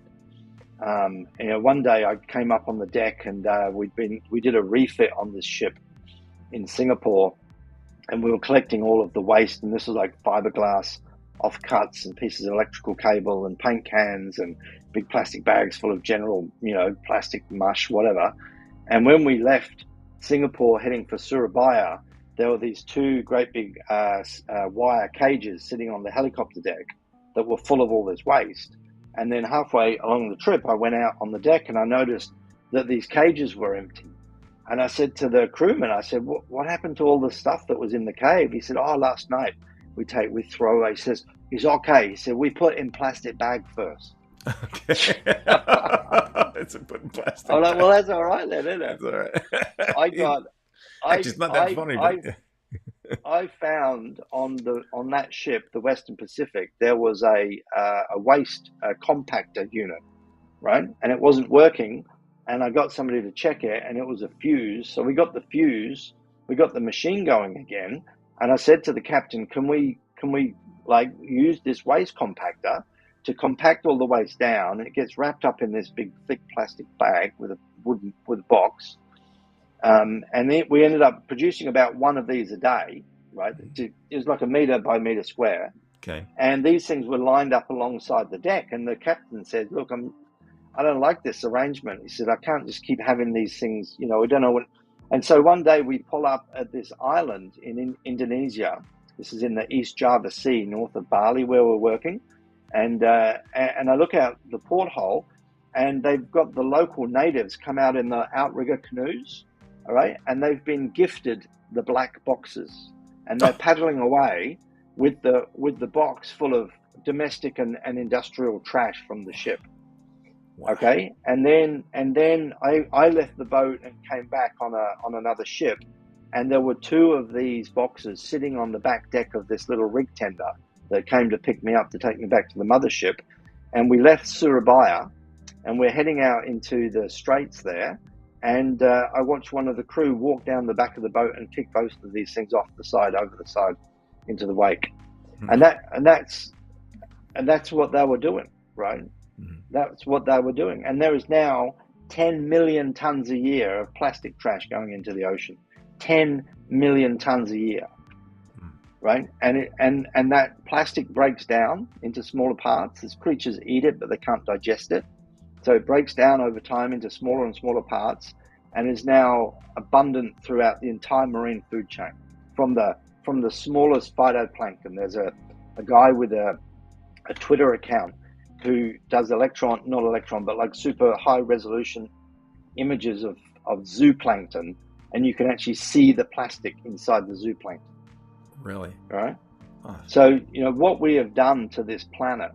You know, one day I came up on the deck, and we did a refit on this ship in Singapore, and we were collecting all of the waste, and this was like fiberglass offcuts and pieces of electrical cable and paint cans and big plastic bags full of general, you know, plastic mush, whatever. And when we left Singapore heading for Surabaya, there were these 2 great big wire cages sitting on the helicopter deck that were full of all this waste. And then halfway along the trip, I went out on the deck and I noticed that these cages were empty. And I said to the crewman, I said, what happened to all the stuff that was in the cave? He said, last night we throw away. He says, it's okay. He said, we put in plastic bag first. Okay. It's a putting plastic I'm like, back. well, that's all right then, isn't it? That's all right. I got, Actually, I, it's not that I, funny, but I, I found on that ship, the Western Pacific, there was a waste compactor unit, right? And it wasn't working. And I got somebody to check it, and it was a fuse. So we got the fuse, we got the machine going again. And I said to the captain, can we like use this waste compactor to compact all the waste down? And it gets wrapped up in this big thick plastic bag with a box. And then we ended up producing about one of these a day, right? It was like a meter by meter square. okay. And these things were lined up alongside the deck. And the captain said, look, I don't like this arrangement. He said, I can't just keep having these things, we don't know when. And so one day we pull up at this island in Indonesia. This is in the East Java Sea, north of Bali, where we're working. And I look out the porthole, and they've got the local natives come out in the outrigger canoes, all right? And they've been gifted the black boxes, and they're paddling away with the box full of domestic and industrial trash from the ship. Wow. Okay, and then I left the boat and came back on another ship, and there were two of these boxes sitting on the back deck of this little rig tender that came to pick me up to take me back to the mothership. And we left Surabaya, and we're heading out into the straits there. And I watched one of the crew walk down the back of the boat and kick both of these things off the side, over the side, into the wake. And that's what they were doing, right? That's what they were doing. And there is now 10 million tons a year of plastic trash going into the ocean. 10 million tons a year, right? And that plastic breaks down into smaller parts. These creatures eat it, but they can't digest it. So it breaks down over time into smaller and smaller parts, and is now abundant throughout the entire marine food chain. From the smallest phytoplankton, there's a guy with a Twitter account who does not electron, but like super high resolution images of zooplankton, and you can actually see the plastic inside the zooplankton. Really? Right? Oh. So, what we have done to this planet,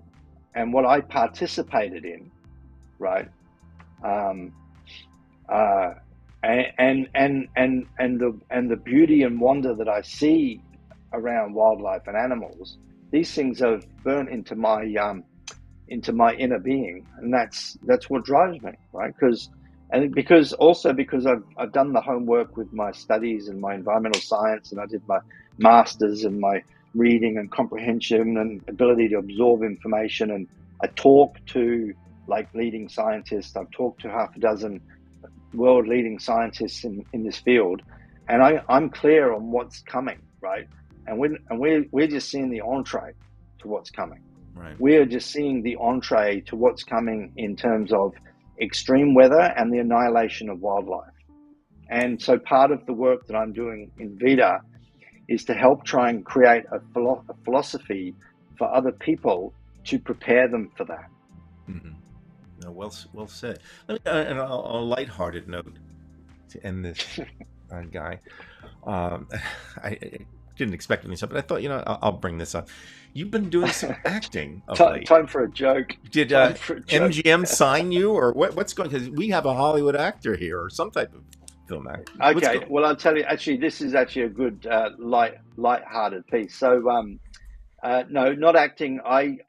and what I participated in, right? And the beauty and wonder that I see around wildlife and animals, these things have burnt into my inner being, and that's what drives me, right? Because I've done the homework with my studies and my environmental science, and I did my masters and my reading and comprehension and ability to absorb information, and I talk to like leading scientists. I've talked to half a dozen world leading scientists in this field, and I'm clear on what's coming, right? And we're just seeing the entree to what's coming. Right. We are just seeing the entree to what's coming in terms of extreme weather and the annihilation of wildlife. And so part of the work that I'm doing in VITA is to help try and create a philosophy for other people to prepare them for that. Mm-hmm. No, well said. Let me, on a lighthearted note to end this, guy. I didn't expect anything, but I thought, I'll bring this up. You've been doing some acting of late. Time for a joke. Did MGM sign you, or what's going? Because we have a Hollywood actor here, or some type of film actor. Okay, well, I'll tell you. Actually, this is actually a good light-hearted piece. So, no, not acting. I'm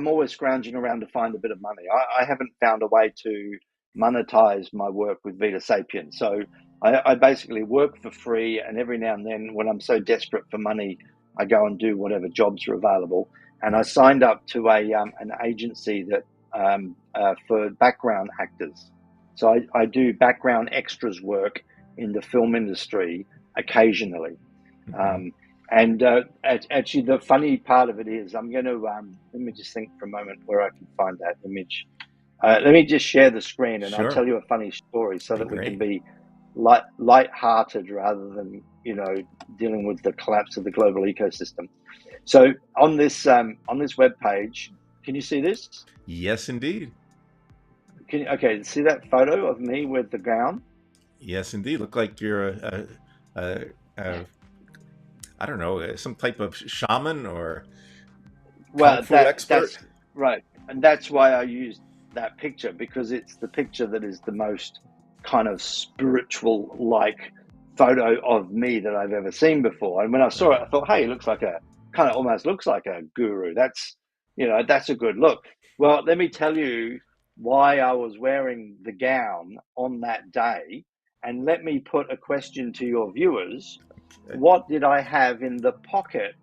always scrounging around to find a bit of money. I haven't found a way to monetize my work with Vita Sapiens. So I basically work for free, and every now and then, when I'm so desperate for money, I go and do whatever jobs are available. And I signed up to an agency that for background actors. So I do background extras work in the film industry occasionally. Mm-hmm. And actually, the funny part of it is, I'm going to let me just think for a moment where I can find that image. Let me just share the screen, and Sure. I'll tell you a funny story so that we Great. can be light-hearted rather than dealing with the collapse of the global ecosystem. So on this web page, can you see this? Yes, indeed. Okay, see that photo of me with the gown? Yes, indeed. Look like you're I don't know, some type of shaman or kung fu expert. That's right. and that's why I used that picture, because it's the picture that is the most kind of spiritual like photo of me that I've ever seen before. And when I saw it, I thought, hey, it looks like a kind of almost looks like a guru. That's, that's a good look. Well, let me tell you why I was wearing the gown on that day. And let me put a question to your viewers. Okay. What did I have in the pocket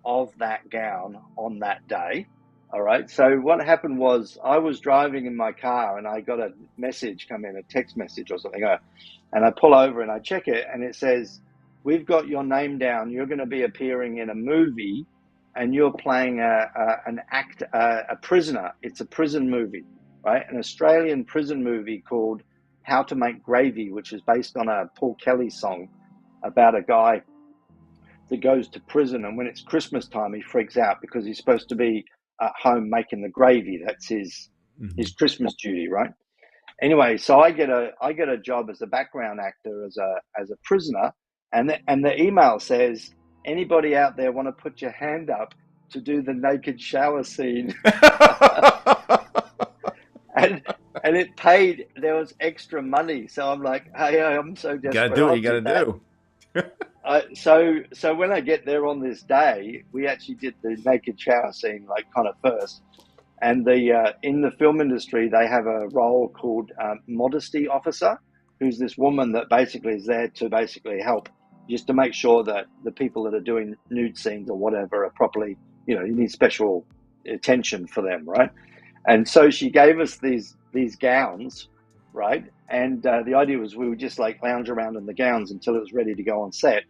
of that gown on that day? All right. So what happened was I was driving in my car and I got a message come in, a text message or something. And I pull over and I check it and it says, we've got your name down. You're going to be appearing in a movie and you're playing a prisoner. It's a prison movie, right? An Australian prison movie called How to Make Gravy, which is based on a Paul Kelly song about a guy that goes to prison. And when it's Christmas time, he freaks out because he's supposed to be at home making the gravy. That's his Christmas duty, right? Anyway, so I get a job as a background actor as a prisoner, and the email says, anybody out there want to put your hand up to do the naked shower scene? and it paid. There was extra money, so I'm like, hey, I'm so desperate. You gotta do what you gotta do. So when I get there on this day, we actually did the naked shower scene, like kind of first. And in the film industry, they have a role called modesty officer, who's this woman that basically is there to basically help, just to make sure that the people that are doing nude scenes or whatever are properly, you need special attention for them, right? And so she gave us these gowns, right? And the idea was we would just like lounge around in the gowns until it was ready to go on set.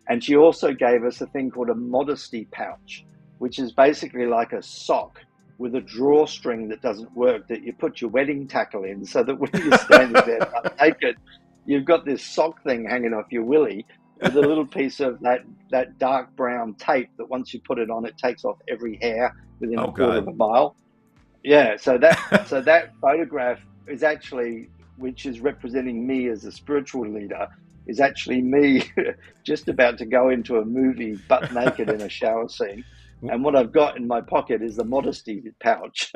And she also gave us a thing called a modesty pouch, which is basically like a sock with a drawstring that doesn't work, that you put your wedding tackle in, so that when you're standing there naked, you've got this sock thing hanging off your willy with a little piece of that dark brown tape that once you put it on, it takes off every hair within a quarter of a mile. Yeah, so that photograph is actually, which is representing me as a spiritual leader, is actually me just about to go into a movie butt naked in a shower scene. And what I've got in my pocket is the modesty pouch.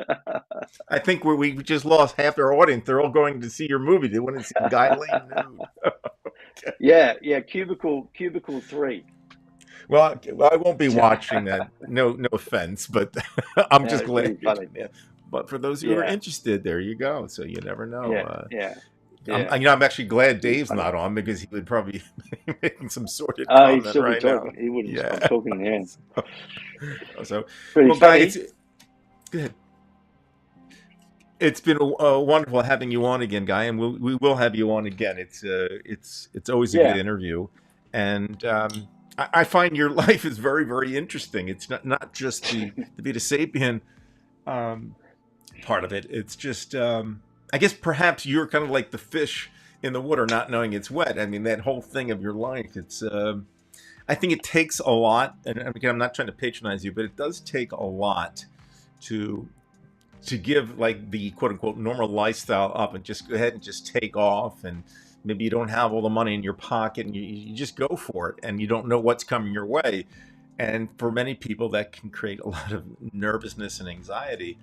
I think we just lost half our audience. They're all going to see your movie. They want to see Guy Lane nude. Okay. Yeah, Cubicle 3. Well, I won't be watching that. No offense, but I'm just glad. Yeah. But for those who are interested, there you go. So you never know. Yeah. I'm actually glad Dave's not on, because he would probably be making some sordid comment right now. He wouldn't stop talking. Yeah. So well, Guy, go ahead. It's been wonderful having you on again, Guy, and we will have you on again. It's always a good interview, and I find your life is very, very interesting. It's not just the Vita Sapien part of it. It's just I guess perhaps you're kind of like the fish in the water, not knowing it's wet. I mean, that whole thing of your life, it's I think it takes a lot, and again, I'm not trying to patronize you, but it does take a lot to give like the quote unquote normal lifestyle up and just go ahead and just take off. And maybe you don't have all the money in your pocket, and you just go for it, and you don't know what's coming your way. And for many people, that can create a lot of nervousness and anxiety.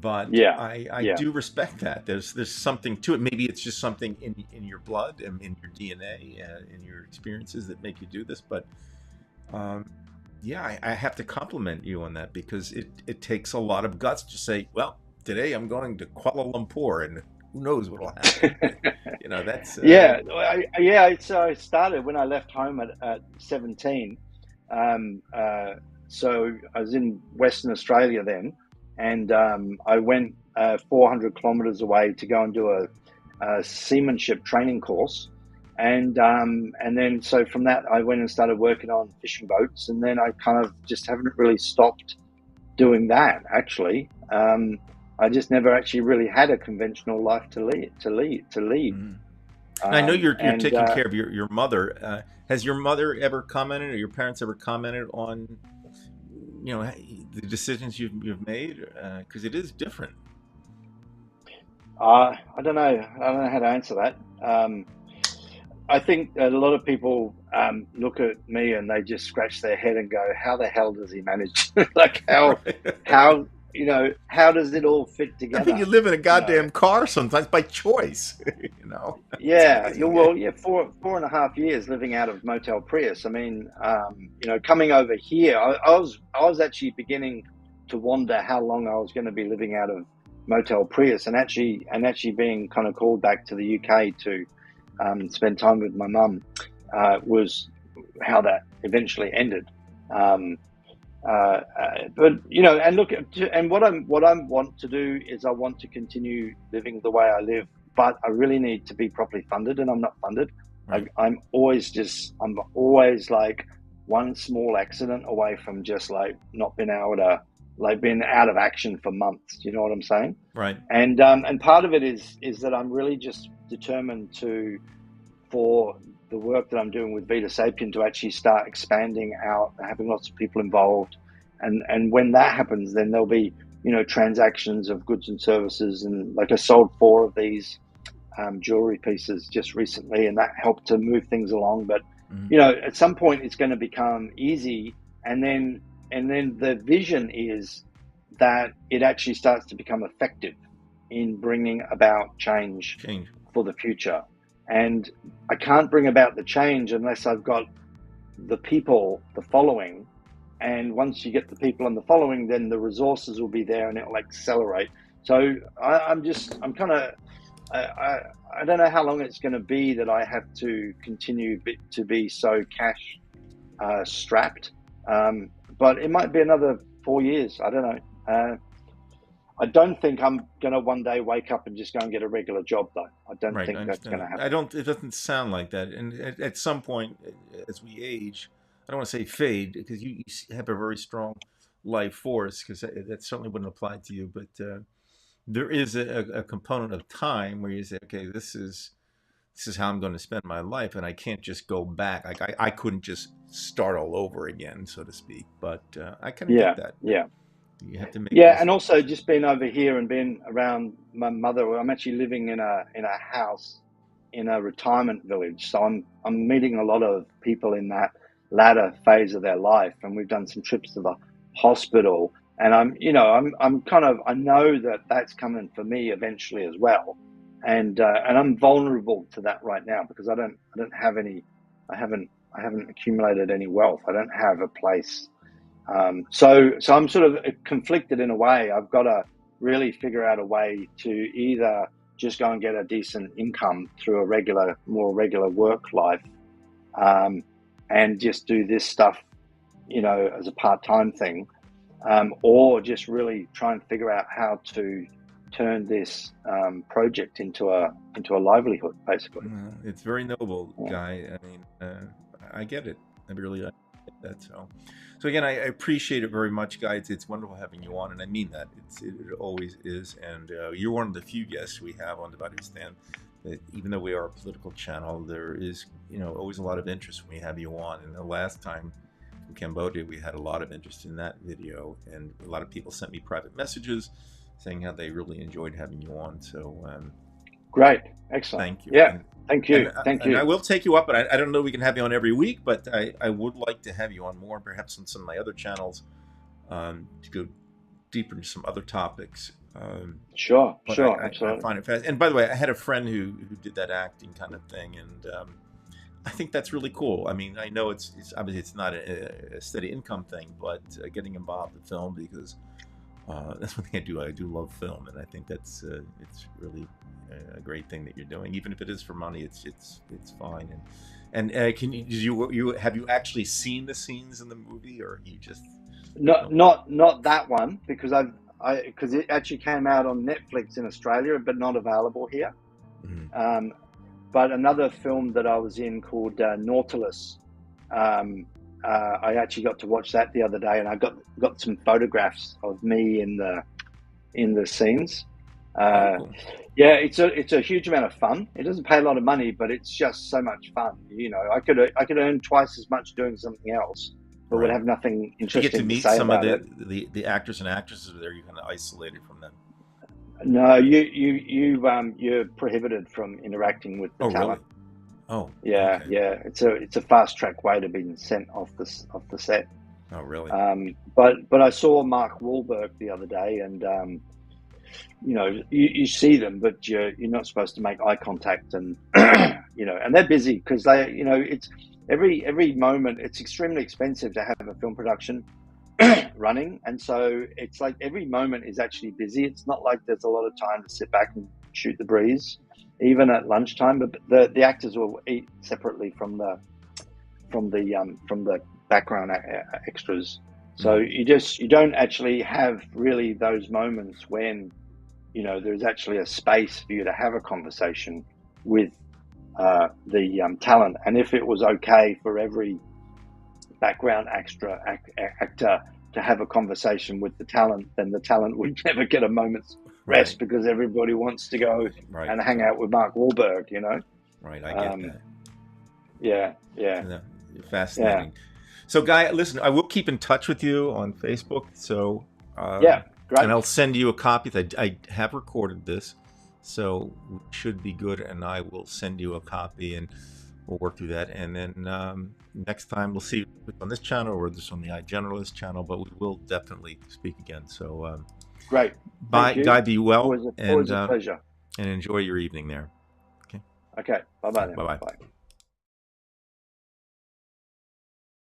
But I do respect that. There's something to it. Maybe it's just something in your blood and in your DNA and in your experiences that make you do this. But I have to compliment you on that, because it takes a lot of guts to say, well, today I'm going to Kuala Lumpur, and who knows what will happen. That's So I started when I left home at 17. So I was in Western Australia then. And I went 400 kilometers away to go and do a seamanship training course. And then, so from that, I went and started working on fishing boats. And then I kind of just haven't really stopped doing that, actually. I just never actually really had a conventional life to lead. Mm-hmm. I know you're taking care of your mother. Has your mother ever commented, or your parents ever commented on the decisions you've made, because it is different? I don't know. I don't know how to answer that. I think that a lot of people look at me and they just scratch their head and go, "How the hell does he manage? Like how how does it all fit I together? mean, you live in a You know, goddamn car sometimes by choice. It's yeah, amazing. well, yeah, 4.5 years living out of Motel Prius. I mean, coming over here, I was actually beginning to wonder how long I was going to be living out of Motel Prius, and actually being kind of called back to the UK to spend time with my mum was how that eventually ended. Um, but and look, and what I want to do is I want to continue living the way I live, but I really need to be properly funded, and I'm not funded. Right. I'm always like one small accident away from just like not being able to, like, being out of action for months. You know what I'm saying? Right. And part of it is that I'm really just determined for the work that I'm doing with Vita Sapien to actually start expanding out, having lots of people involved. And when that happens, then there'll be, transactions of goods and services. And like I sold 4 of these jewelry pieces just recently, and that helped to move things along. But, at some point it's going to become easy. And then the vision is that it actually starts to become effective in bringing about change for the future. And I can't bring about the change unless I've got the people, the following. And once you get the people and the following, then the resources will be there and it will accelerate. So I don't know how long it's going to be that I have to continue to be so cash strapped. But it might be another 4 years. I don't know. I don't think I'm going to one day wake up and just go and get a regular job, though. I don't Right, I think that's going understand. to happen. It doesn't sound like that. And at some point, as we age, I don't want to say fade, because you have a very strong life force, because that certainly wouldn't apply to you. But there is a component of time where you say, okay, this is how I'm going to spend my life, and I can't just go back. Like I couldn't just start all over again, so to speak. But I kind of Yeah, get that. yeah. You have to make Yeah, those and also decisions. just being over here and being around my mother. I'm actually living in a house in a retirement village, so I'm meeting a lot of people in that latter phase of their life, and we've done some trips to the hospital. And I'm kind of, I know that that's coming for me eventually as well, and I'm vulnerable to that right now because I don't have any, I haven't accumulated any wealth. I don't have a place. So I'm sort of conflicted in a way. I've got to really figure out a way to either just go and get a decent income through a more regular work life, and just do this stuff, as a part-time thing, or just really try and figure out how to turn this project into a livelihood, basically. It's very noble, Yeah. Guy. I mean, I get it. I really get that. So again, I appreciate it very much, Guy. It's wonderful having you on, and I mean that. It always is. And you're one of the few guests we have on Divided We Stand. That even though we are a political channel, there is always a lot of interest when we have you on. And the last time in Cambodia, we had a lot of interest in that video, and a lot of people sent me private messages saying how they really enjoyed having you on. So Great, excellent. thank you. Yeah, thank you. And I will take you up, and I don't know if we can have you on every week, but I would like to have you on more, perhaps on some of my other channels, to go deeper into some other topics. Sure, I absolutely. find it fast. And by the way, I had a friend who did that acting kind of thing, and I think that's really cool. I mean, I know it's obviously it's not a steady income thing, but getting involved in film, because that's one thing I do. I do love film, and I think that's it's really a great thing that you're doing. Even if it is for money, it's fine. And can you have you actually seen the scenes in the movie, or you just Not that one, because because it actually came out on Netflix in Australia, but not available here. Mhm. But another film that I was in called Nautilus, I actually got to watch that the other day, and I got some photographs of me in the scenes. Oh, cool. Yeah, it's a huge amount of fun. It doesn't pay a lot of money, but it's just so much fun. I could earn twice as much doing something else, but would Right. have nothing Do you get to interesting to meet say some of about it. the actors and actresses, or are you kind of isolated from them? No, you're prohibited from interacting with the Oh, really? talent. Oh, Yeah, okay. yeah. It's a fast track way to being sent off the set. Oh, really? But I saw Mark Wahlberg the other day, and you know, you see them, but you're not supposed to make eye contact, and you know, and they're busy because they, you know, it's every moment. It's extremely expensive to have a film production running, and so it's like every moment is actually busy. It's not like there's a lot of time to sit back and shoot the breeze, even at lunchtime. But the actors will eat separately from the background extras. So you don't actually have really those moments when, you know, there's actually a space for you to have a conversation with the talent. And if it was okay for every background actor to have a conversation with the talent, then the talent would never get a moment's rest, Right. because everybody wants to go Right. and hang out with Mark Wahlberg, you know? Right, I get that. Yeah. Yeah, fascinating. So, Guy, listen, I will keep in touch with you on Facebook. So, Yeah, great. and I'll send you a copy. I have recorded this, so it should be good. And I will send you a copy, and we'll work through that. And then next time we'll see on this channel or this on the iGeneralist channel, but we will definitely speak again. So, great. bye, Guy. Be well, Always a pleasure. and enjoy your evening there. Okay. Bye-bye then. Bye-bye. Bye.